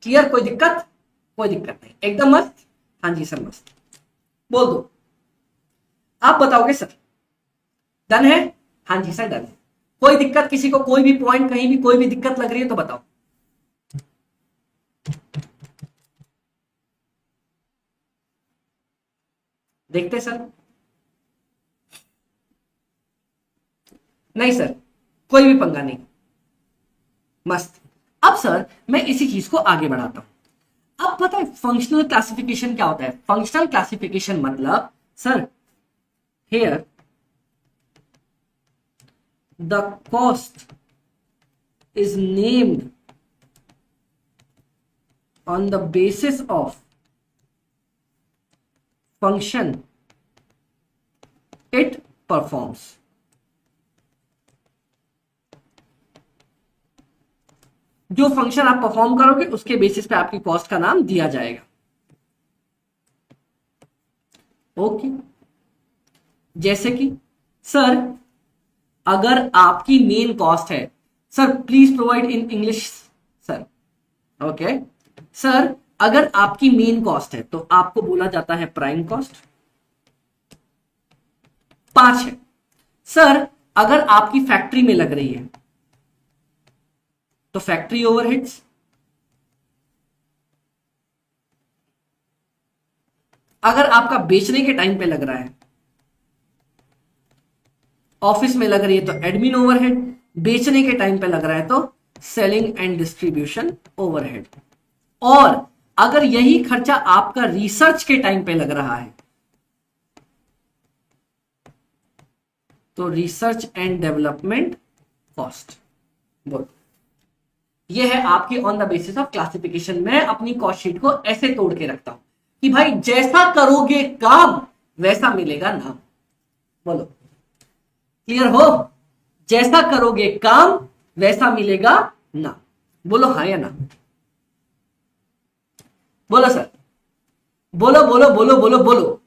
क्लियर, कोई दिक्कत? कोई दिक्कत नहीं, एकदम मस्त। हाँ जी सर, मस्त। बोल दो, आप बताओगे सर? डन है? हाँ जी सर, डन है। कोई दिक्कत किसी को? कोई भी पॉइंट, कहीं भी कोई भी दिक्कत लग रही है तो बताओ। देखते सर। नहीं सर, कोई भी पंगा नहीं, मस्त। अब सर, मैं इसी चीज को आगे बढ़ाता हूं। अब पता है फंक्शनल क्लासिफिकेशन क्या होता है? फंक्शनल क्लासिफिकेशन मतलब sir, here the cost is named on the basis of function it performs। जो फंक्शन आप परफॉर्म करोगे उसके बेसिस पे आपकी कॉस्ट का नाम दिया जाएगा। ओके, जैसे कि सर, अगर आपकी मेन कॉस्ट है, sir please provide in English sir. Okay sir, अगर आपकी मेन कॉस्ट है तो आपको बोला जाता है प्राइम कॉस्ट, 5 है। सर, अगर आपकी फैक्ट्री में लग रही है तो फैक्ट्री ओवरहेड्स, अगर आपका बेचने के टाइम पे लग रहा है, ऑफिस में लग रही है तो एडमिन ओवरहेड, बेचने के टाइम पे लग रहा है तो सेलिंग एंड डिस्ट्रीब्यूशन ओवरहेड। और अगर यही खर्चा आपका रिसर्च के टाइम पे लग रहा है तो रिसर्च एंड डेवलपमेंट कॉस्ट। बोलो, ये है आपकी on the basis of classification. मैं अपनी कॉस्ट शीट को ऐसे तोड़ के रखता हूं कि भाई जैसा करोगे काम वैसा मिलेगा नाम। बोलो, क्लियर हो? जैसा करोगे काम वैसा मिलेगा नाम। बोलो हाँ या ना? बोलो सर, बोलो बोलो बोलो बोलो बोलो।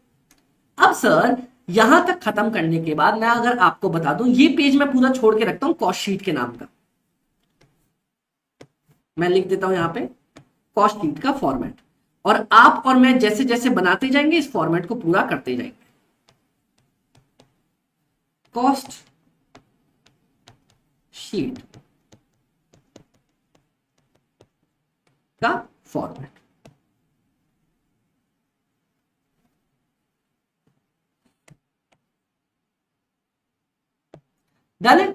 अब सर यहां तक खत्म करने के बाद मैं अगर आपको बता दूं, ये पेज मैं पूरा छोड़ के रखता हूं कॉस्ट शीट के नाम का। मैं लिख देता हूं यहां पे कॉस्ट शीट का फॉर्मेट, और आप और मैं जैसे जैसे बनाते जाएंगे इस फॉर्मेट को पूरा करते जाएंगे। कॉस्ट शीट का फॉर्मेट। डन है?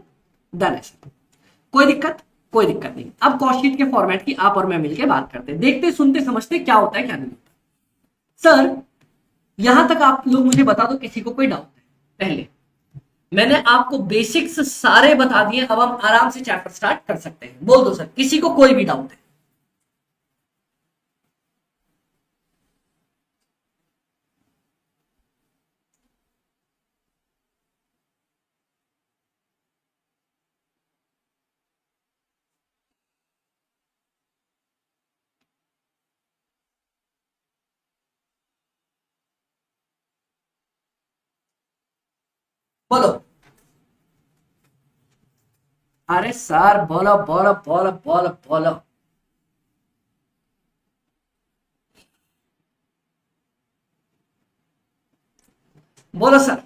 डन है सर, कोई दिक्कत? कोई दिक्कत नहीं। अब कॉस्ट शीट के फॉर्मेट की आप और मैं मिलकर बात करते हैं, देखते सुनते समझते क्या होता है क्या नहीं होता। सर यहां तक आप लोग मुझे बता दो किसी को कोई डाउट है? पहले मैंने आपको बेसिक्स सारे बता दिए, अब हम आराम से चैप्टर स्टार्ट कर सकते हैं। बोल दो सर किसी को कोई भी डाउट है? बोलो। अरे सर बोलो बोलो बोलो बोलो बोलो। बोलो सर,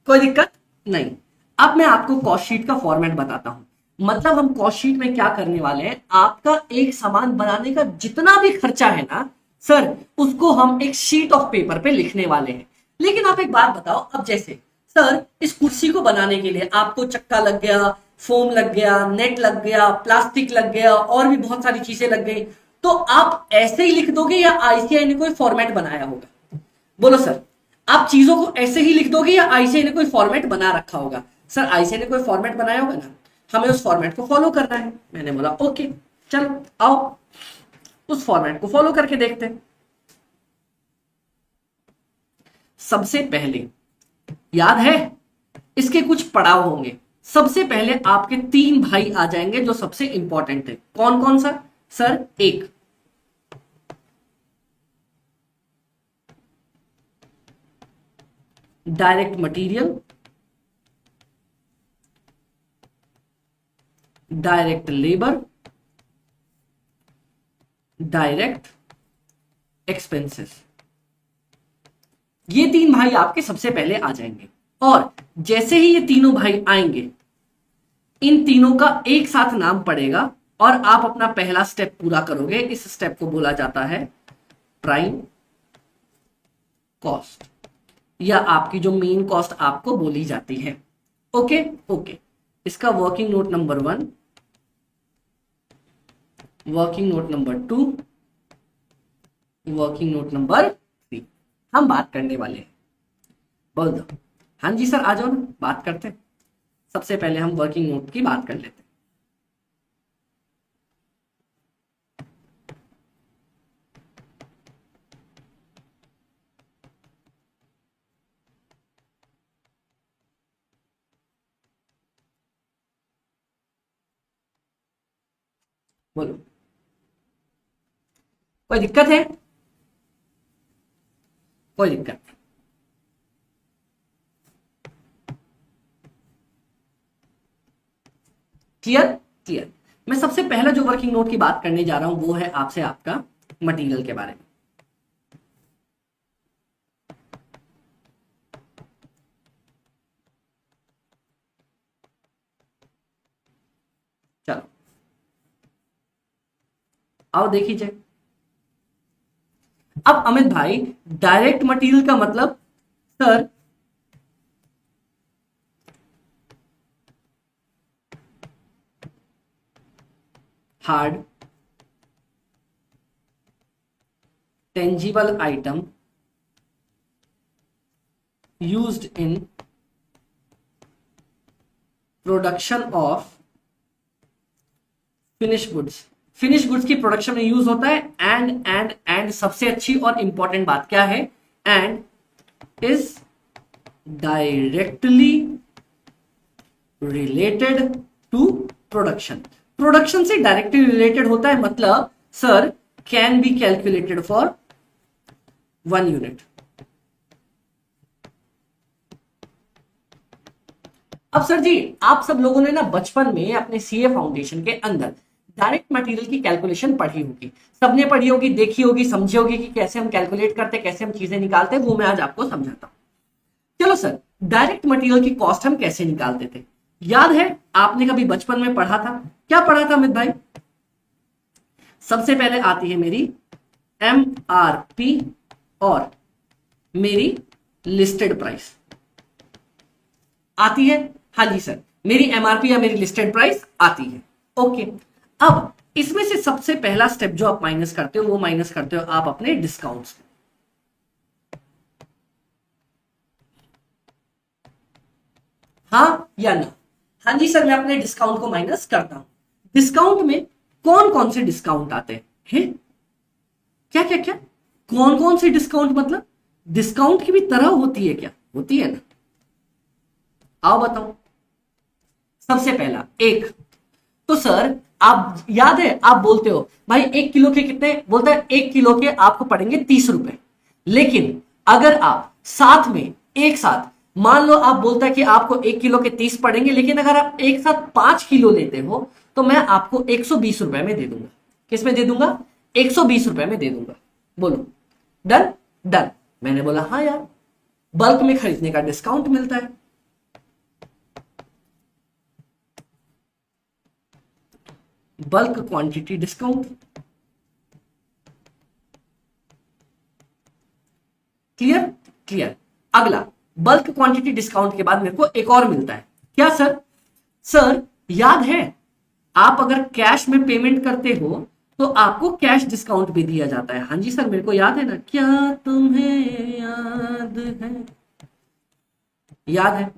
कोई दिक्कत नहीं। अब मैं आपको कॉस्ट शीट का फॉर्मेट बताता हूं। मतलब हम कॉस्ट शीट में क्या करने वाले हैं, आपका एक सामान बनाने का जितना भी खर्चा है ना सर, उसको हम एक शीट ऑफ पेपर पे लिखने वाले हैं। लेकिन आप एक बात बताओ, अब जैसे सर इस कुर्सी को बनाने के लिए आपको चक्का लग गया, फोम लग गया, नेट लग गया, प्लास्टिक लग गया, और भी बहुत सारी चीजें लग गई, तो आप ऐसे ही लिख दोगे या आईसीआई ने कोई फॉर्मेट बनाया होगा? बोलो सर, आप चीजों को ऐसे ही लिख दोगे या आईसीआई ने कोई फॉर्मेट बना रखा होगा? सर आईसीआई ने कोई फॉर्मेट बनाया होगा ना, हमें उस फॉर्मेट को फॉलो करना है। मैंने बोला ओके, चलो आओ उस फॉर्मेट को फॉलो करके देखते हैं। सबसे पहले याद है इसके कुछ पड़ाव होंगे। सबसे पहले आपके तीन भाई आ जाएंगे जो सबसे इंपॉर्टेंट है। कौन कौन सा? सर एक direct material, direct labour, direct expenses. ये तीन भाई आपके सबसे पहले आ जाएंगे, और जैसे ही ये तीनों भाई आएंगे इन तीनों का एक साथ नाम पड़ेगा और आप अपना पहला स्टेप पूरा करोगे। इस स्टेप को बोला जाता है प्राइम कॉस्ट, या आपकी जो मेन कॉस्ट आपको बोली जाती है। ओके ओके, इसका working note number 1, working note number 2, working note number 3 हम बात करने वाले हैं। बोल दो हाँ जी सर, आ जाओ ना बात करते हैं। सबसे पहले हम वर्किंग नोट की बात कर लेते हैं। बोलो, कोई दिक्कत है? कोई दिक्कत नहीं। क्लियर? क्लियर। मैं सबसे पहला जो वर्किंग नोट की बात करने जा रहा हूं वो है आपसे आपका मटेरियल के बारे में। चलो आओ देख लीजिए। अब अमित भाई, डायरेक्ट मटेरियल का मतलब sir hard tangible item used in production of finish goods. Finish goods की प्रोडक्शन में यूज होता है एंड सबसे अच्छी और इंपॉर्टेंट बात क्या है, and is directly related to production. Production से डायरेक्टली रिलेटेड होता है, मतलब sir can be calculated for 1 unit. अब सर जी आप सब लोगों ने ना बचपन में अपने सीए फाउंडेशन के अंदर डायरेक्ट मटेरियल की कैलकुलेशन पढ़ी होगी, सबने पढ़ी होगी, देखी होगी, समझी होगी कि कैसे हम कैलकुलेट करते, कैसे हम चीजें निकालते हैं, वो मैं आज आपको समझाता हूं। चलो सर, डायरेक्ट मटेरियल की कॉस्ट हम कैसे निकालते थे, याद है आपने कभी बचपन में पढ़ा था? क्या पढ़ा था अमित भाई? सबसे पहले आती है मेरी एमआरपी और मेरी लिस्टेड प्राइस आती है। हाँ जी सर, मेरी एमआरपी या मेरी लिस्टेड प्राइस आती है। ओके, अब इसमें से सबसे पहला स्टेप जो आप माइनस करते हो वो माइनस करते हो आप अपने डिस्काउंट्स। हाँ या ना? हाँ जी सर, मैं अपने डिस्काउंट को माइनस करता हूं। डिस्काउंट में कौन कौन से डिस्काउंट आते हैं? क्या क्या क्या? कौन कौन से डिस्काउंट? मतलब डिस्काउंट की भी तरह होती है क्या? होती है ना, आओ बताओ। सबसे पहला एक, तो सर आप याद है आप बोलते हो भाई 1 किलो के कितने, बोलता है 1 किलो के आपको पड़ेंगे 30 रुपए। लेकिन अगर आप साथ में एक साथ मान लो आप बोलता है कि आपको 1 किलो के 30 पड़ेंगे, लेकिन अगर आप एक साथ 5 किलो लेते हो तो मैं आपको 120 रुपए में दे दूंगा। किस में दे दूंगा? 120 रुपए में दे दूंगा। बोलो डन? डन। मैंने बोला हाँ यार, बल्क में खरीदने का डिस्काउंट मिलता है। Bulk quantity discount, clear? Clear. अगला, बल्क क्वांटिटी डिस्काउंट के बाद मेरे को एक और मिलता है। क्या सर? सर याद है आप अगर कैश में पेमेंट करते हो तो आपको कैश डिस्काउंट भी दिया जाता है। हाँ जी सर, मेरे को याद है ना। क्या तुम्हें याद है? याद है।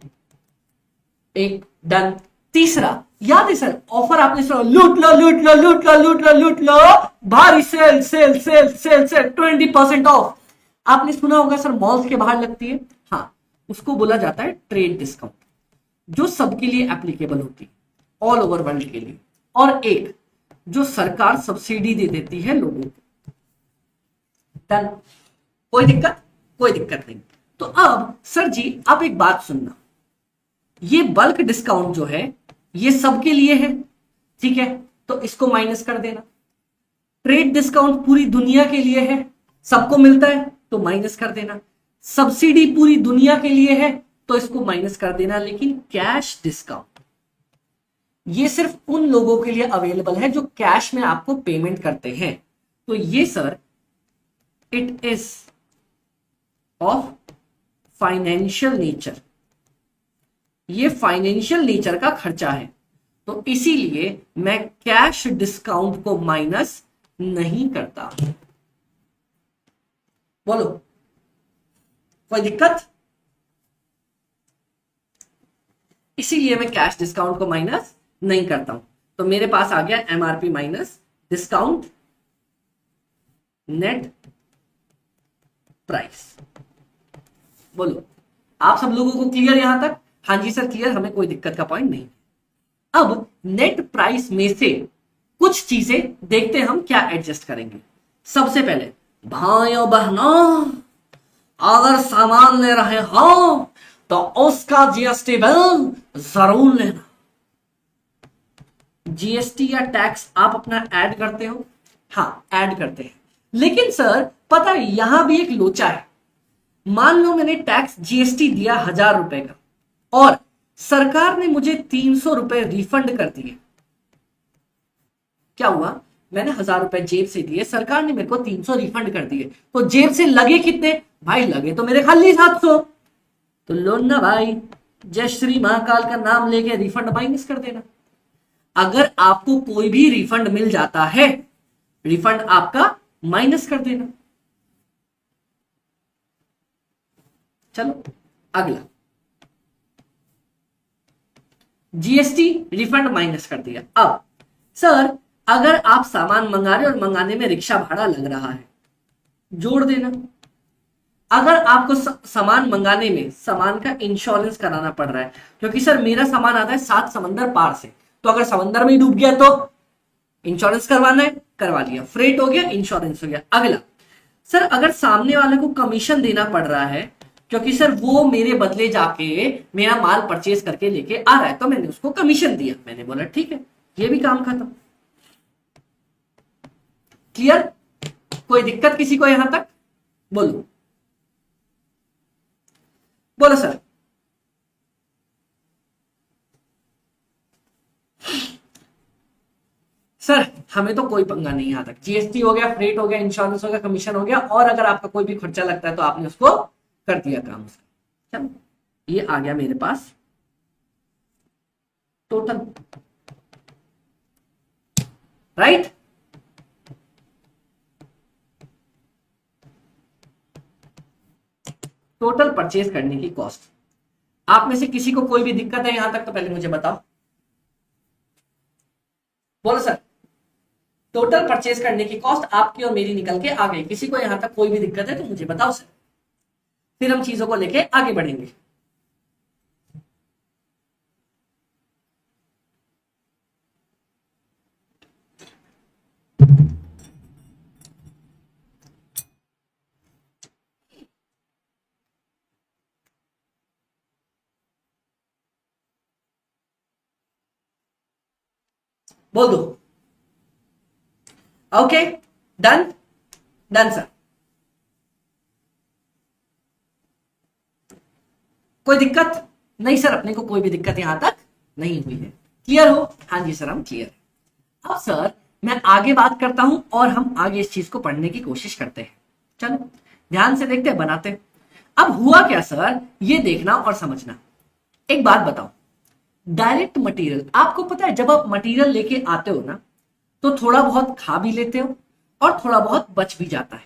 एक डन। तीसरा याद है सर, ऑफर आपने सुना, लूट लो लूट लो लूट लो लूट लो लूट लो, भारी sale sale sale sale sale 20% off. आपने सुना होगा सर, मॉल्स के बाहर लगती है। हाँ, उसको बोला जाता है ट्रेड डिस्काउंट, जो सबके लिए एप्लीकेबल होती है, ऑल ओवर वर्ल्ड के लिए। और एक जो सरकार सब्सिडी दे देती है लोगों को। डन। कोई दिक्कत? कोई दिक्कत नहीं। तो अब सर जी आप एक बात सुनना, ये बल्क डिस्काउंट जो है ये सबके लिए है, ठीक है, तो इसको माइनस कर देना। ट्रेड डिस्काउंट पूरी दुनिया के लिए है, सबको मिलता है, तो माइनस कर देना। सब्सिडी पूरी दुनिया के लिए है, तो इसको माइनस कर देना। लेकिन कैश डिस्काउंट ये सिर्फ उन लोगों के लिए अवेलेबल है जो कैश में आपको पेमेंट करते हैं। तो ये sir it is of financial nature, ये फाइनेंशियल नेचर का खर्चा है, तो इसीलिए मैं कैश डिस्काउंट को माइनस नहीं करता। बोलो कोई दिक्कत? इसीलिए मैं कैश डिस्काउंट को माइनस नहीं करता हूं। तो मेरे पास आ गया MRP minus discount net price. बोलो आप सब लोगों को क्लियर यहां तक? हाँ जी सर क्लियर, हमें कोई दिक्कत का पॉइंट नहीं। अब नेट प्राइस में से कुछ चीजें देखते हैं हम क्या एडजस्ट करेंगे। सबसे पहले भाइयों बहनों, अगर सामान ले रहे हो तो उसका जीएसटी बिल जरूर लेना। जीएसटी या टैक्स आप अपना ऐड करते हो? हाँ ऐड करते हैं, लेकिन सर पता है यहां भी एक लोचा है। मान लो मैंने टैक्स जीएसटी दिया 1000 रुपए का और सरकार ने मुझे 300 रुपए रिफंड कर दिए। क्या हुआ? मैंने 1000 रुपए जेब से दिए, सरकार ने मेरे को 300 रिफंड कर दिए, तो जेब से लगे कितने? भाई लगे तो मेरे खाली 700। तो लो ना भाई, जय श्री महाकाल का नाम लेके रिफंड माइनस कर देना। अगर आपको कोई भी रिफंड मिल जाता है, रिफंड आपका माइनस कर देना। चलो अगला, जीएसटी रिफंड माइनस कर दिया। अब सर अगर आप सामान मंगा रहे हो और मंगाने में रिक्शा भाड़ा लग रहा है, जोड़ देना। अगर आपको सामान मंगाने में सामान का इंश्योरेंस कराना पड़ रहा है, क्योंकि सर मेरा सामान आता है 7 समंदर पार से, तो अगर समंदर में ही डूब गया तो इंश्योरेंस करवाना है, करवा लिया, फ्रेट हो गया, इंश्योरेंस हो गया। अगला, सर अगर सामने वाले को कमीशन देना पड़ रहा है, क्योंकि सर वो मेरे बदले जाके मेरा माल परचेज करके लेके आ रहा है, तो मैंने उसको कमीशन दिया, मैंने बोला ठीक है, ये भी काम खत्म। क्लियर? कोई दिक्कत किसी को यहां तक? बोलो बोलो सर। सर हमें तो कोई पंगा नहीं यहां तक, जीएसटी हो गया, फ्रेट हो गया, इंश्योरेंस हो गया, कमीशन हो गया, और अगर आपका कोई भी खर्चा लगता है तो आपने उसको कर दिया काम उसका। चलो ये आ गया मेरे पास टोटल, राइट? टोटल परचेज करने की कॉस्ट। आप में से किसी को कोई भी दिक्कत है यहां तक तो पहले मुझे बताओ, बोलो सर। टोटल परचेज करने की कॉस्ट आपकी और मेरी निकल के आ गई, किसी को यहां तक कोई भी दिक्कत है तो मुझे बताओ सर, फिर हम चीजों को लेके आगे बढ़ेंगे। बोल दो। Okay, done done sir. कोई दिक्कत नहीं सर, अपने को कोई भी दिक्कत यहां तक नहीं हुई है। क्लियर हो? हाँ जी सर, हम क्लियर। अब सर मैं आगे बात करता हूं और हम आगे इस चीज को पढ़ने की कोशिश करते हैं। चलो ध्यान से देखते हैं, बनाते हैं। अब हुआ क्या सर, ये देखना और समझना। एक बात बताओ, डायरेक्ट मटेरियल, आपको पता है जब आप मटेरियल लेके आते हो ना, तो थोड़ा बहुत खा भी लेते हो और थोड़ा बहुत बच भी जाता है।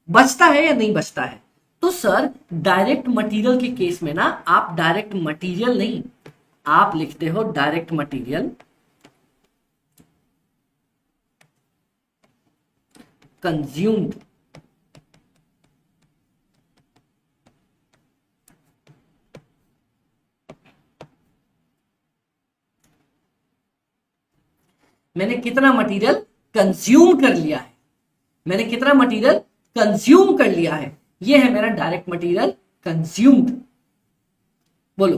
बचता है या नहीं बचता है? तो सर डायरेक्ट मटेरियल के केस में ना, आप डायरेक्ट मटेरियल नहीं, आप लिखते हो डायरेक्ट मटेरियल कंज्यूम्ड। मैंने कितना मटेरियल कंज्यूम कर लिया है, मैंने कितना मटेरियल कंज्यूम कर लिया है, ये है मेरा डायरेक्ट मटेरियल कंज्यूम्ड। बोलो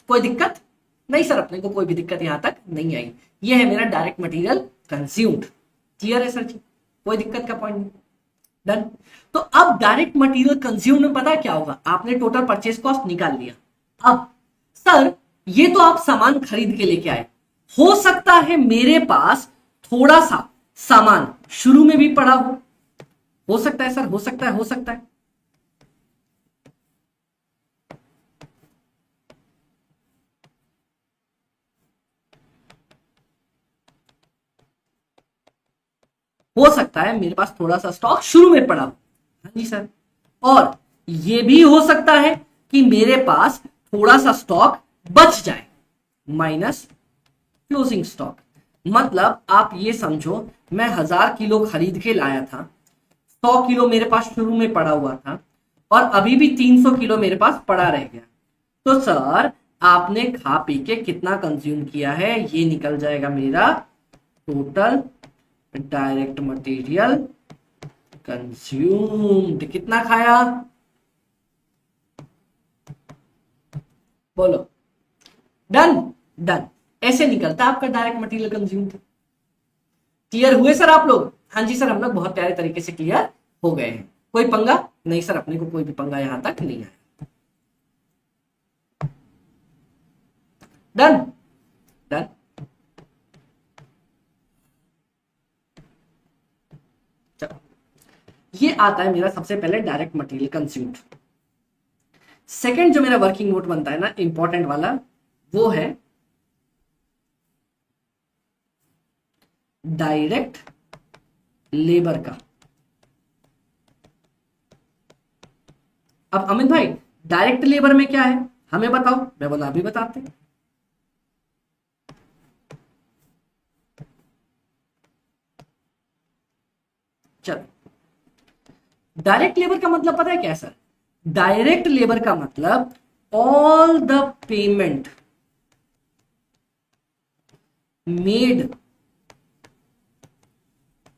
कोई दिक्कत? नहीं सर, अपने को कोई भी दिक्कत यहां तक नहीं आई। ये है मेरा डायरेक्ट मटेरियल कंज्यूम्ड। क्लियर है सर जी? कोई दिक्कत का पॉइंट नहीं। डन। तो अब डायरेक्ट मटेरियल कंज्यूम्ड में पता है क्या होगा, आपने टोटल परचेज कॉस्ट निकाल लिया। अब सर ये तो आप सामान खरीद के लेके आए, हो सकता है मेरे पास थोड़ा सा सामान शुरू में भी पड़ा हो सकता है सर, हो सकता है, हो सकता है। हो सकता है मेरे पास थोड़ा सा स्टॉक शुरू में पड़ा हो, हाँ जी सर। और ये भी हो सकता है कि मेरे पास थोड़ा सा स्टॉक बच जाए, माइनस क्लोजिंग स्टॉक। मतलब आप ये समझो, मैं 1000 किलो खरीद के लाया था, 100 किलो मेरे पास शुरू में पड़ा हुआ था, और अभी भी 300 किलो मेरे पास पड़ा रह गया। तो सर आपने खा पी के कितना कंज्यूम किया है, ये निकल जाएगा मेरा टोटल डायरेक्ट मटेरियल कंज्यूम्ड। कितना खाया? बोलो। Done done. ऐसे निकलता आपका डायरेक्ट मटेरियल कंज्यूम्ड। क्लियर हुए सर आप लोग? हाँ जी सर, हम लोग बहुत प्यारे तरीके से क्लियर हो गए हैं। कोई पंगा नहीं सर, अपने को कोई भी पंगा यहां तक नहीं आया। Done done. चलो ये आता है मेरा सबसे पहले डायरेक्ट मटेरियल कंज्यूम्ड। सेकंड जो मेरा वर्किंग नोट बनता है ना, इंपॉर्टेंट वाला, वो है डायरेक्ट लेबर का। अब अमित भाई डायरेक्ट लेबर में क्या है हमें बताओ, मैं बोला अभी बताते हैं। चलो, डायरेक्ट लेबर का मतलब पता है क्या सर? डायरेक्ट लेबर का मतलब all the payment made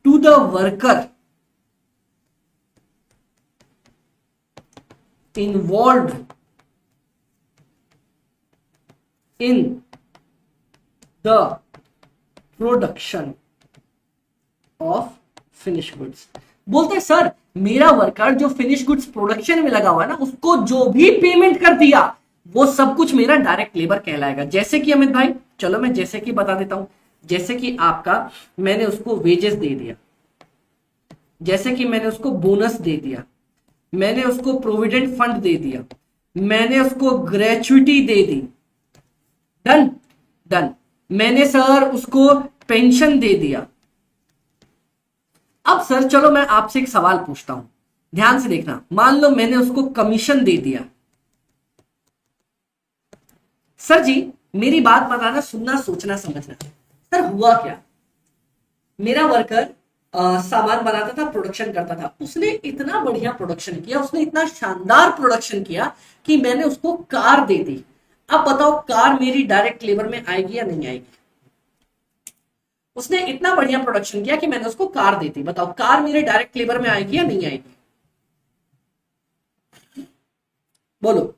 to the worker involved in the production of finished goods। बोलते हैं सर मेरा वर्कर जो फिनिश गुड्स प्रोडक्शन में लगा हुआ है ना, उसको जो भी पेमेंट कर दिया वो सब कुछ मेरा डायरेक्ट लेबर कहलाएगा। जैसे कि अमित भाई, चलो मैं जैसे कि बता देता हूं, जैसे कि आपका मैंने उसको वेजेस दे दिया, जैसे कि मैंने उसको बोनस दे दिया, मैंने उसको प्रोविडेंट फंड दे दिया, मैंने उसको ग्रेचुइटी दे दी, डन डन। मैंने सर उसको पेंशन दे दिया। अब सर चलो मैं आपसे एक सवाल पूछता हूं, ध्यान से देखना। मान लो मैंने उसको कमीशन दे दिया। सर जी मेरी बात बताना, सुनना, सोचना, समझना। सर हुआ क्या, मेरा वर्कर सामान बनाता था, प्रोडक्शन करता था, उसने इतना बढ़िया प्रोडक्शन किया, उसने इतना शानदार प्रोडक्शन किया कि मैंने उसको कार दे दी। अब बताओ कार मेरी डायरेक्ट लेबर में आएगी या नहीं आएगी? उसने इतना बढ़िया प्रोडक्शन किया कि मैंने उसको कार दी थी, बताओ कार मेरे डायरेक्ट लेबर में आएगी या नहीं आएगी? बोलो।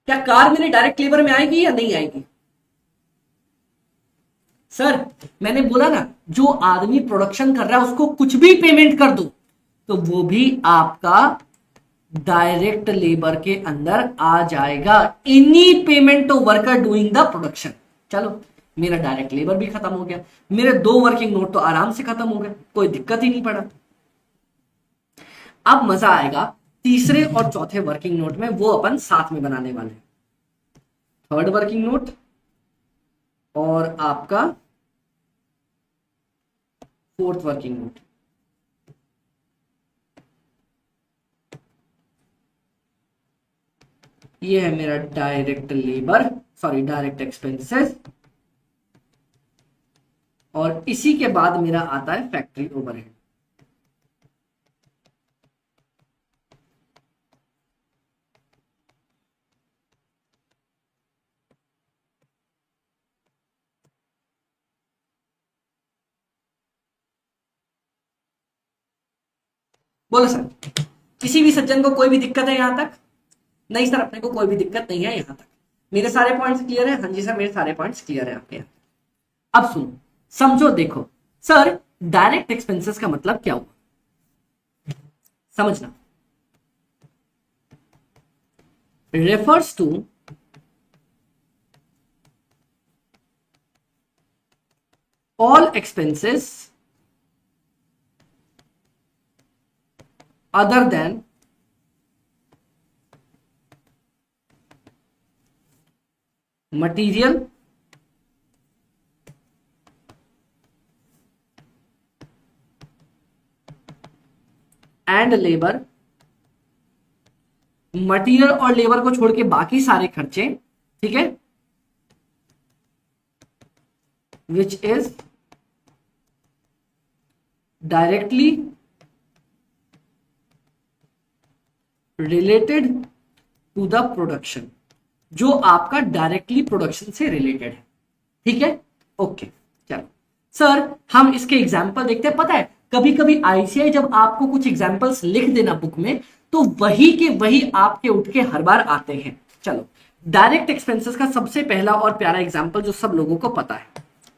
क्या कार मेरे डायरेक्ट लेबर में आएगी या नहीं आएगी? सर मैंने बोला ना, जो आदमी प्रोडक्शन कर रहा है उसको कुछ भी पेमेंट कर दो तो वो भी आपका डायरेक्ट लेबर के अंदर आ जाएगा। Any payment to worker doing the production. चलो मेरा डायरेक्ट लेबर भी खत्म हो गया, मेरे 2 वर्किंग नोट तो आराम से खत्म हो गए, कोई दिक्कत ही नहीं पड़ा। अब मजा आएगा तीसरे और चौथे वर्किंग नोट में, वो अपन साथ में बनाने वाले हैं। थर्ड वर्किंग नोट और आपका फोर्थ वर्किंग नोट। ये है मेरा direct labour, sorry direct expenses, और इसी के बाद मेरा आता है फैक्ट्री ओवरहेड। बोलो सर किसी भी सज्जन को कोई भी दिक्कत है यहां तक? नहीं सर अपने को कोई भी दिक्कत नहीं है यहां तक, मेरे सारे पॉइंट्स क्लियर है? हाँ जी सर मेरे सारे पॉइंट्स क्लियर है आपके यहाँ। अब सुनो समझो देखो, सर डायरेक्ट एक्सपेंसेस का मतलब क्या हुआ, समझना। Refers to all expenses other than material and labor, material और लेबर को छोड़ के बाकी सारे खर्चे, ठीक है, which is directly related to the production, जो आपका डायरेक्टली प्रोडक्शन से रिलेटेड है, ठीक है। ओके चलो सर हम इसके एग्जाम्पल देखते हैं। पता है कभी कभी आईसीआई जब आपको कुछ एग्जाम्पल्स लिख देना बुक में तो वही के वही आपके उठ के हर बार आते हैं। चलो डायरेक्ट एक्सपेंसेस का सबसे पहला और प्यारा एग्जाम्पल जो सब लोगों को पता है,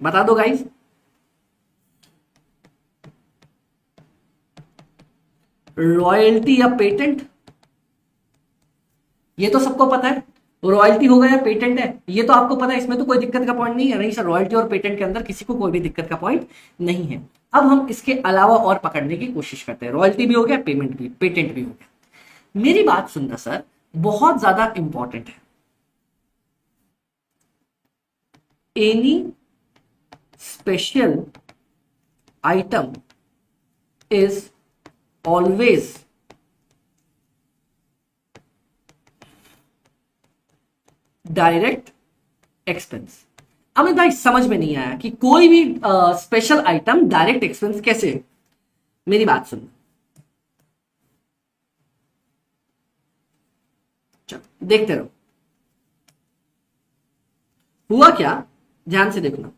बता दो गाइस। रॉयल्टी या पेटेंट, ये तो सबको पता है, रॉयल्टी हो गया पेटेंट है, ये तो आपको पता है, इसमें तो कोई दिक्कत का पॉइंट नहीं है। नहीं सर रॉयल्टी और पेटेंट के अंदर किसी को कोई भी दिक्कत का पॉइंट नहीं है। अब हम इसके अलावा और पकड़ने की कोशिश करते हैं। रॉयल्टी भी हो गया, पेमेंट भी, पेटेंट भी हो गया। मेरी बात सुनना सर, बहुत ज्यादा इंपॉर्टेंट है। Any special item is always direct expense. Amit भाई समझ में नहीं आया कि कोई भी स्पेशल आइटम डायरेक्ट एक्सपेंस कैसे है? मेरी बात सुन, चलो देखते रहो। हुआ क्या, ध्यान से देखना।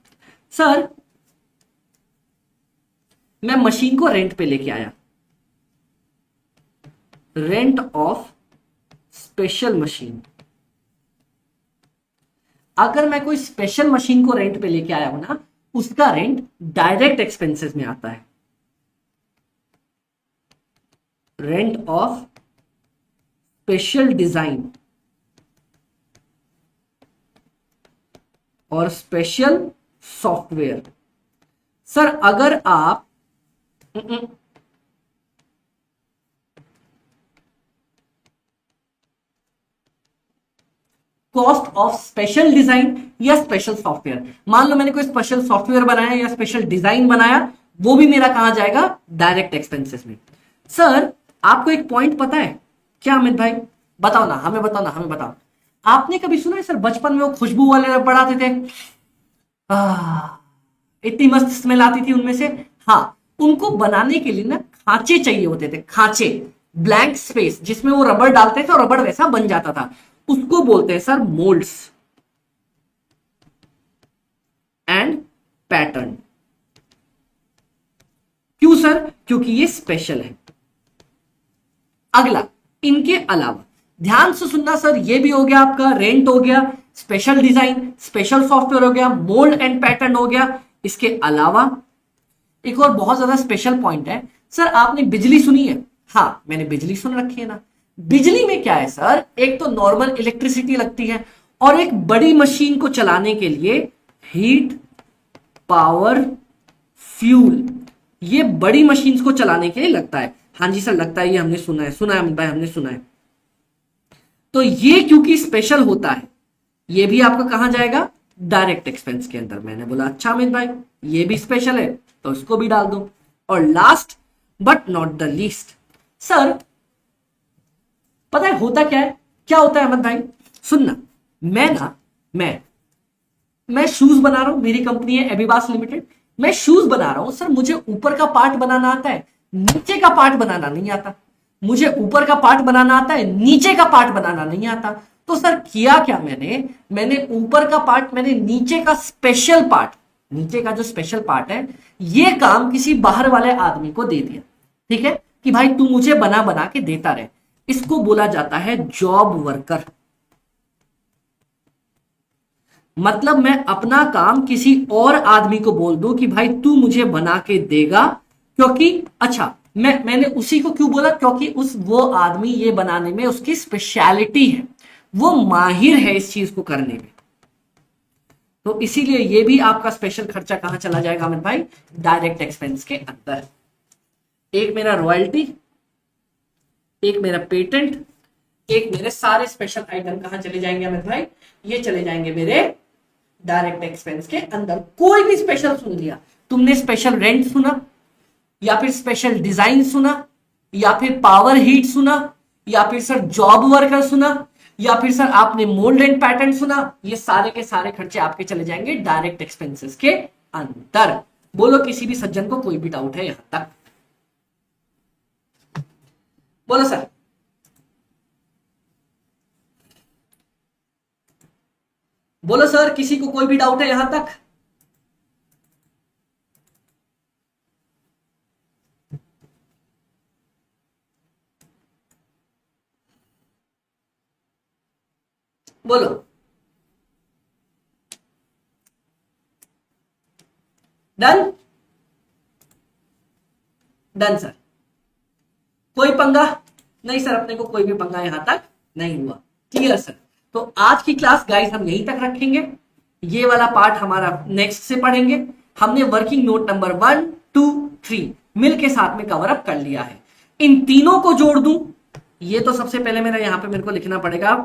सर मैं मशीन को रेंट पे लेके आया, रेंट ऑफ स्पेशल मशीन। अगर मैं कोई स्पेशल मशीन को रेंट पे लेके आया हूं ना, उसका रेंट डायरेक्ट एक्सपेंसेस में आता है। रेंट ऑफ स्पेशल डिजाइन और स्पेशल सॉफ्टवेयर। सर अगर आप कॉस्ट ऑफ स्पेशल डिजाइन या स्पेशल सॉफ्टवेयर, मान लो मैंने कोई स्पेशल सॉफ्टवेयर बनाया या स्पेशल डिजाइन बनाया, वो भी मेरा कहां जाएगा, डायरेक्ट एक्सपेंसेस में। सर आपको एक पॉइंट पता है क्या अमित भाई? बताओ ना, हमें बताओ ना, हमें बताओ। आपने कभी सुना है सर बचपन में वो खुशबू वाले रबड़ आते थे, इतनी मस्त स्मेल आती थी उनमें से। हाँ, उनको बनाने के लिए ना खांचे चाहिए होते थे, खांचे, ब्लैंक स्पेस जिसमें वो रबड़ डालते थे और रबड़ वैसा बन जाता था। उसको बोलते हैं सर मोल्ड्स एंड पैटर्न। क्यों सर? क्योंकि ये स्पेशल है। अगला, इनके अलावा ध्यान से सुनना सर, ये भी हो गया आपका रेंट हो गया, स्पेशल डिजाइन, स्पेशल सॉफ्टवेयर हो गया, मोल्ड एंड पैटर्न हो गया। इसके अलावा एक और बहुत ज्यादा स्पेशल पॉइंट है सर, आपने बिजली सुनी है? हाँ मैंने बिजली सुन रखी है ना। बिजली में क्या है सर, एक तो नॉर्मल इलेक्ट्रिसिटी लगती है और एक बड़ी मशीन को चलाने के लिए हीट, पावर, फ्यूल, ये बड़ी मशीन को चलाने के लिए लगता है। हाँ जी सर लगता है, ये हमने सुना है, सुना है अमित भाई, हमने सुना है। तो ये क्योंकि स्पेशल होता है, ये भी आपका कहां जाएगा, डायरेक्ट एक्सपेंस के अंदर। मैंने बोला अच्छा अमित भाई ये भी स्पेशल है तो इसको भी डाल दो। और last but not the least sir, पता है होता क्या है, क्या होता है अमित भाई? सुनना, मैं शूज बना रहा हूं, मेरी कंपनी है एबिबास लिमिटेड, मैं शूज बना रहा हूं सर, मुझे ऊपर का पार्ट बनाना आता है, नीचे का पार्ट बनाना नहीं आता। मुझे ऊपर का पार्ट बनाना आता है, नीचे का पार्ट बनाना नहीं आता। तो सर किया क्या मैंने ऊपर का पार्ट, मैंने नीचे का स्पेशल पार्ट, नीचे का जो स्पेशल पार्ट है, ये काम किसी बाहर वाले आदमी को दे दिया। ठीक है कि भाई तू मुझे बना बना के देता रहे। इसको बोला जाता है जॉब वर्कर। मतलब मैं अपना काम किसी और आदमी को बोल दूं कि भाई तू मुझे बना के देगा, क्योंकि अच्छा मैंने उसी को क्यों बोला, क्योंकि वो आदमी ये बनाने में उसकी स्पेशलिटी है, वो माहिर है इस चीज को करने में। तो इसीलिए ये भी आपका स्पेशल खर्चा कहां चला जाएगा अमित भाई, डायरेक्ट एक्सपेंस के अंदर। एक मेरा रॉयल्टी, एक मेरा पेटेंट, एक मेरे सारे स्पेशल आइटम कहां चले जाएंगे अमित भाई, ये चले जाएंगे मेरे डायरेक्ट एक्सपेंस के अंदर। कोई भी स्पेशल सुन लिया तुमने, स्पेशल रेंट सुना, या फिर स्पेशल डिजाइन सुना, या फिर पावर हीट सुना, या फिर सर जॉब वर्कर सुना, या फिर सर आपने मोल्ड एंड पैटर्न सुना, ये सारे के सारे खर्चे आपके चले जाएंगे डायरेक्ट एक्सपेंसेस के अंदर। बोलो किसी भी सज्जन को कोई भी डाउट है यहां तक? बोलो सर। बोलो सर, किसी को कोई भी डाउट है यहां तक? बोलो। डन? Done sir. कोई पंगा नहीं सर, अपने को कोई भी पंगा यहां तक नहीं हुआ। Clear sir? तो आज की क्लास गाइस हम यहीं तक रखेंगे, ये वाला पार्ट हमारा नेक्स्ट से पढ़ेंगे। हमने वर्किंग नोट नंबर 1, 2, 3 मिल के साथ में कवर अप कर लिया है। इन तीनों को जोड़ दूं, ये तो सबसे पहले मेरा यहां पे मेरे को लिखना पड़ेगा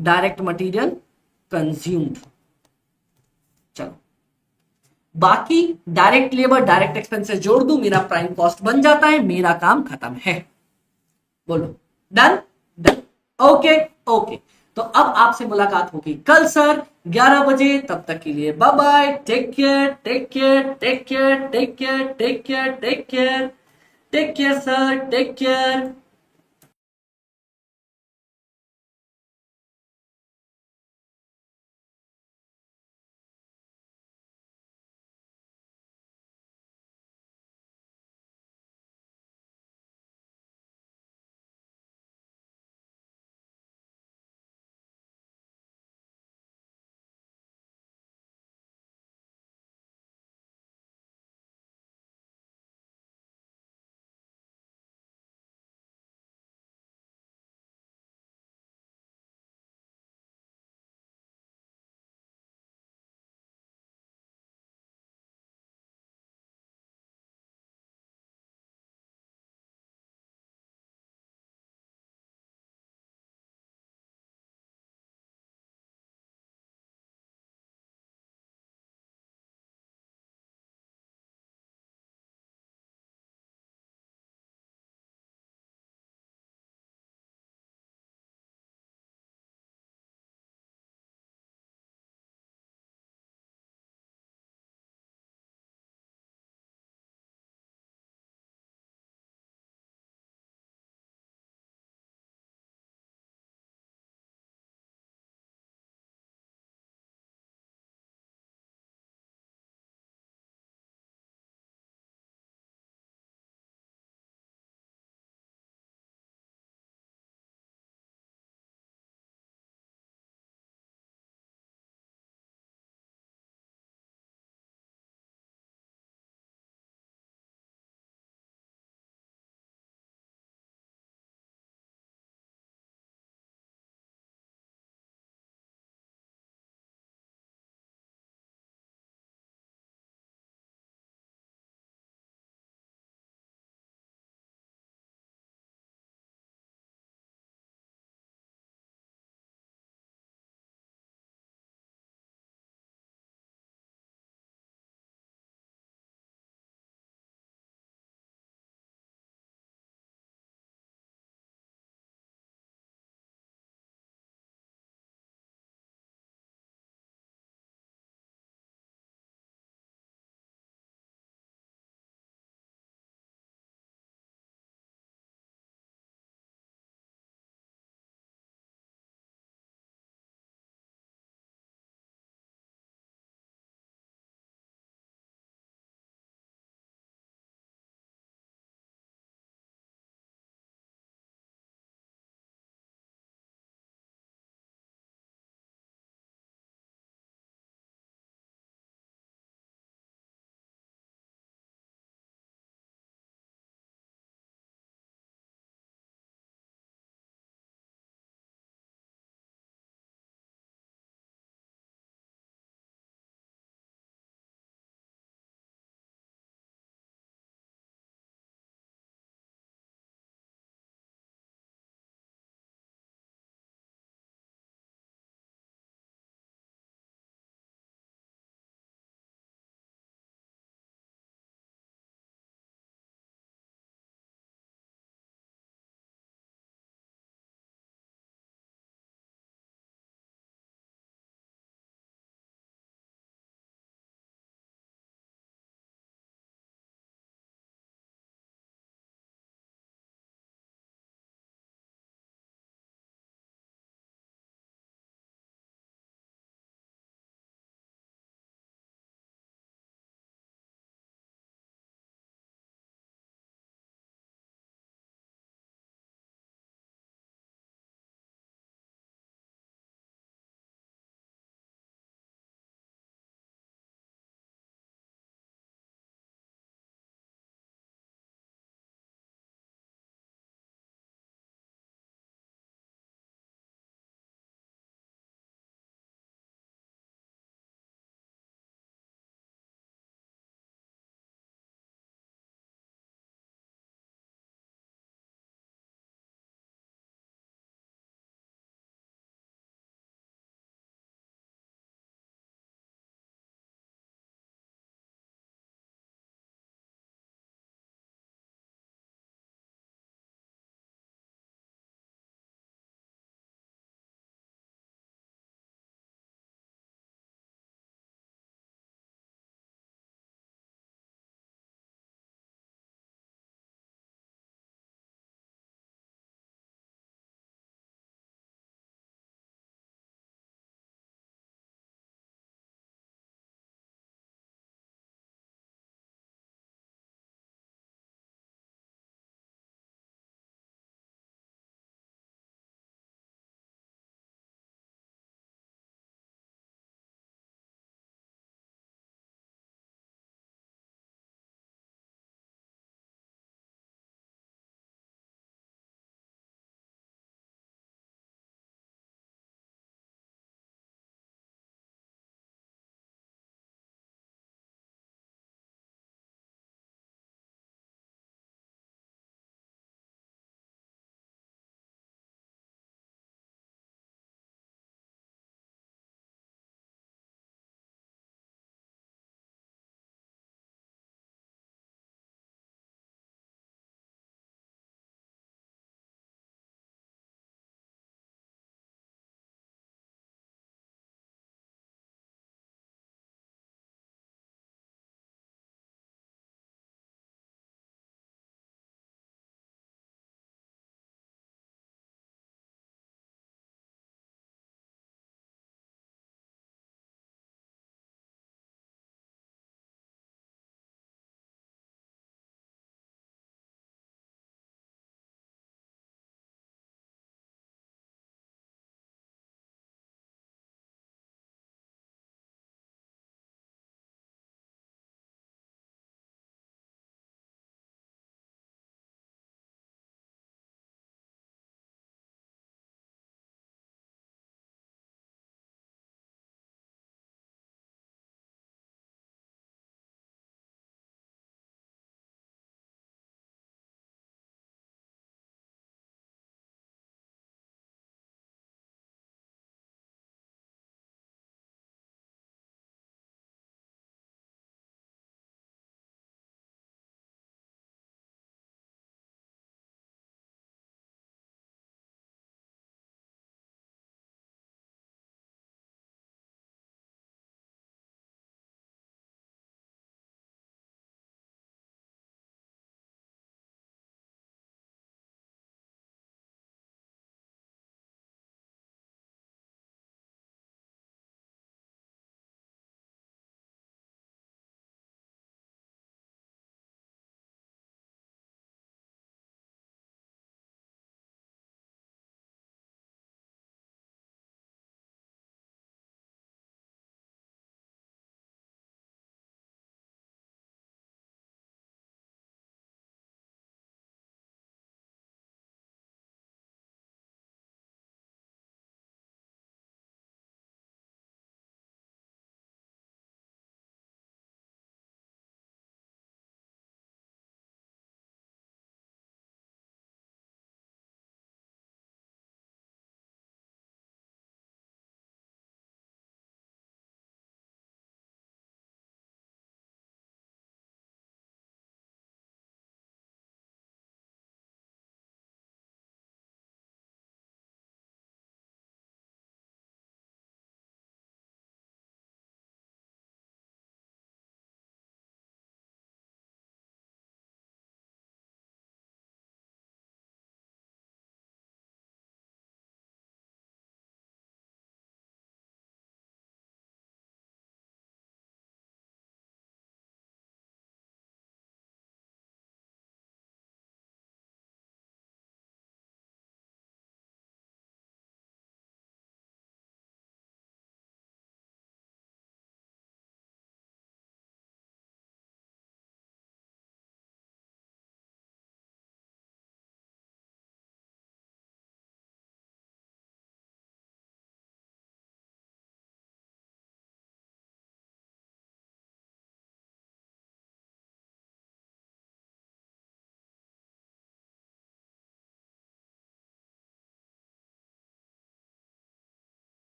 डायरेक्ट मटेरियल कंज्यूम्ड, चलो, बाकी डायरेक्ट लेबर डायरेक्ट एक्सपेंसेस जोड़ दूं, मेरा प्राइम कॉस्ट बन जाता है, मेरा काम खत्म है। बोलो डन? डन। ओके ओके, तो अब आपसे मुलाकात होगी कल सर 11 बजे। तब तक के लिए bye bye, take care take care take care take care take care take care take care sir, take care.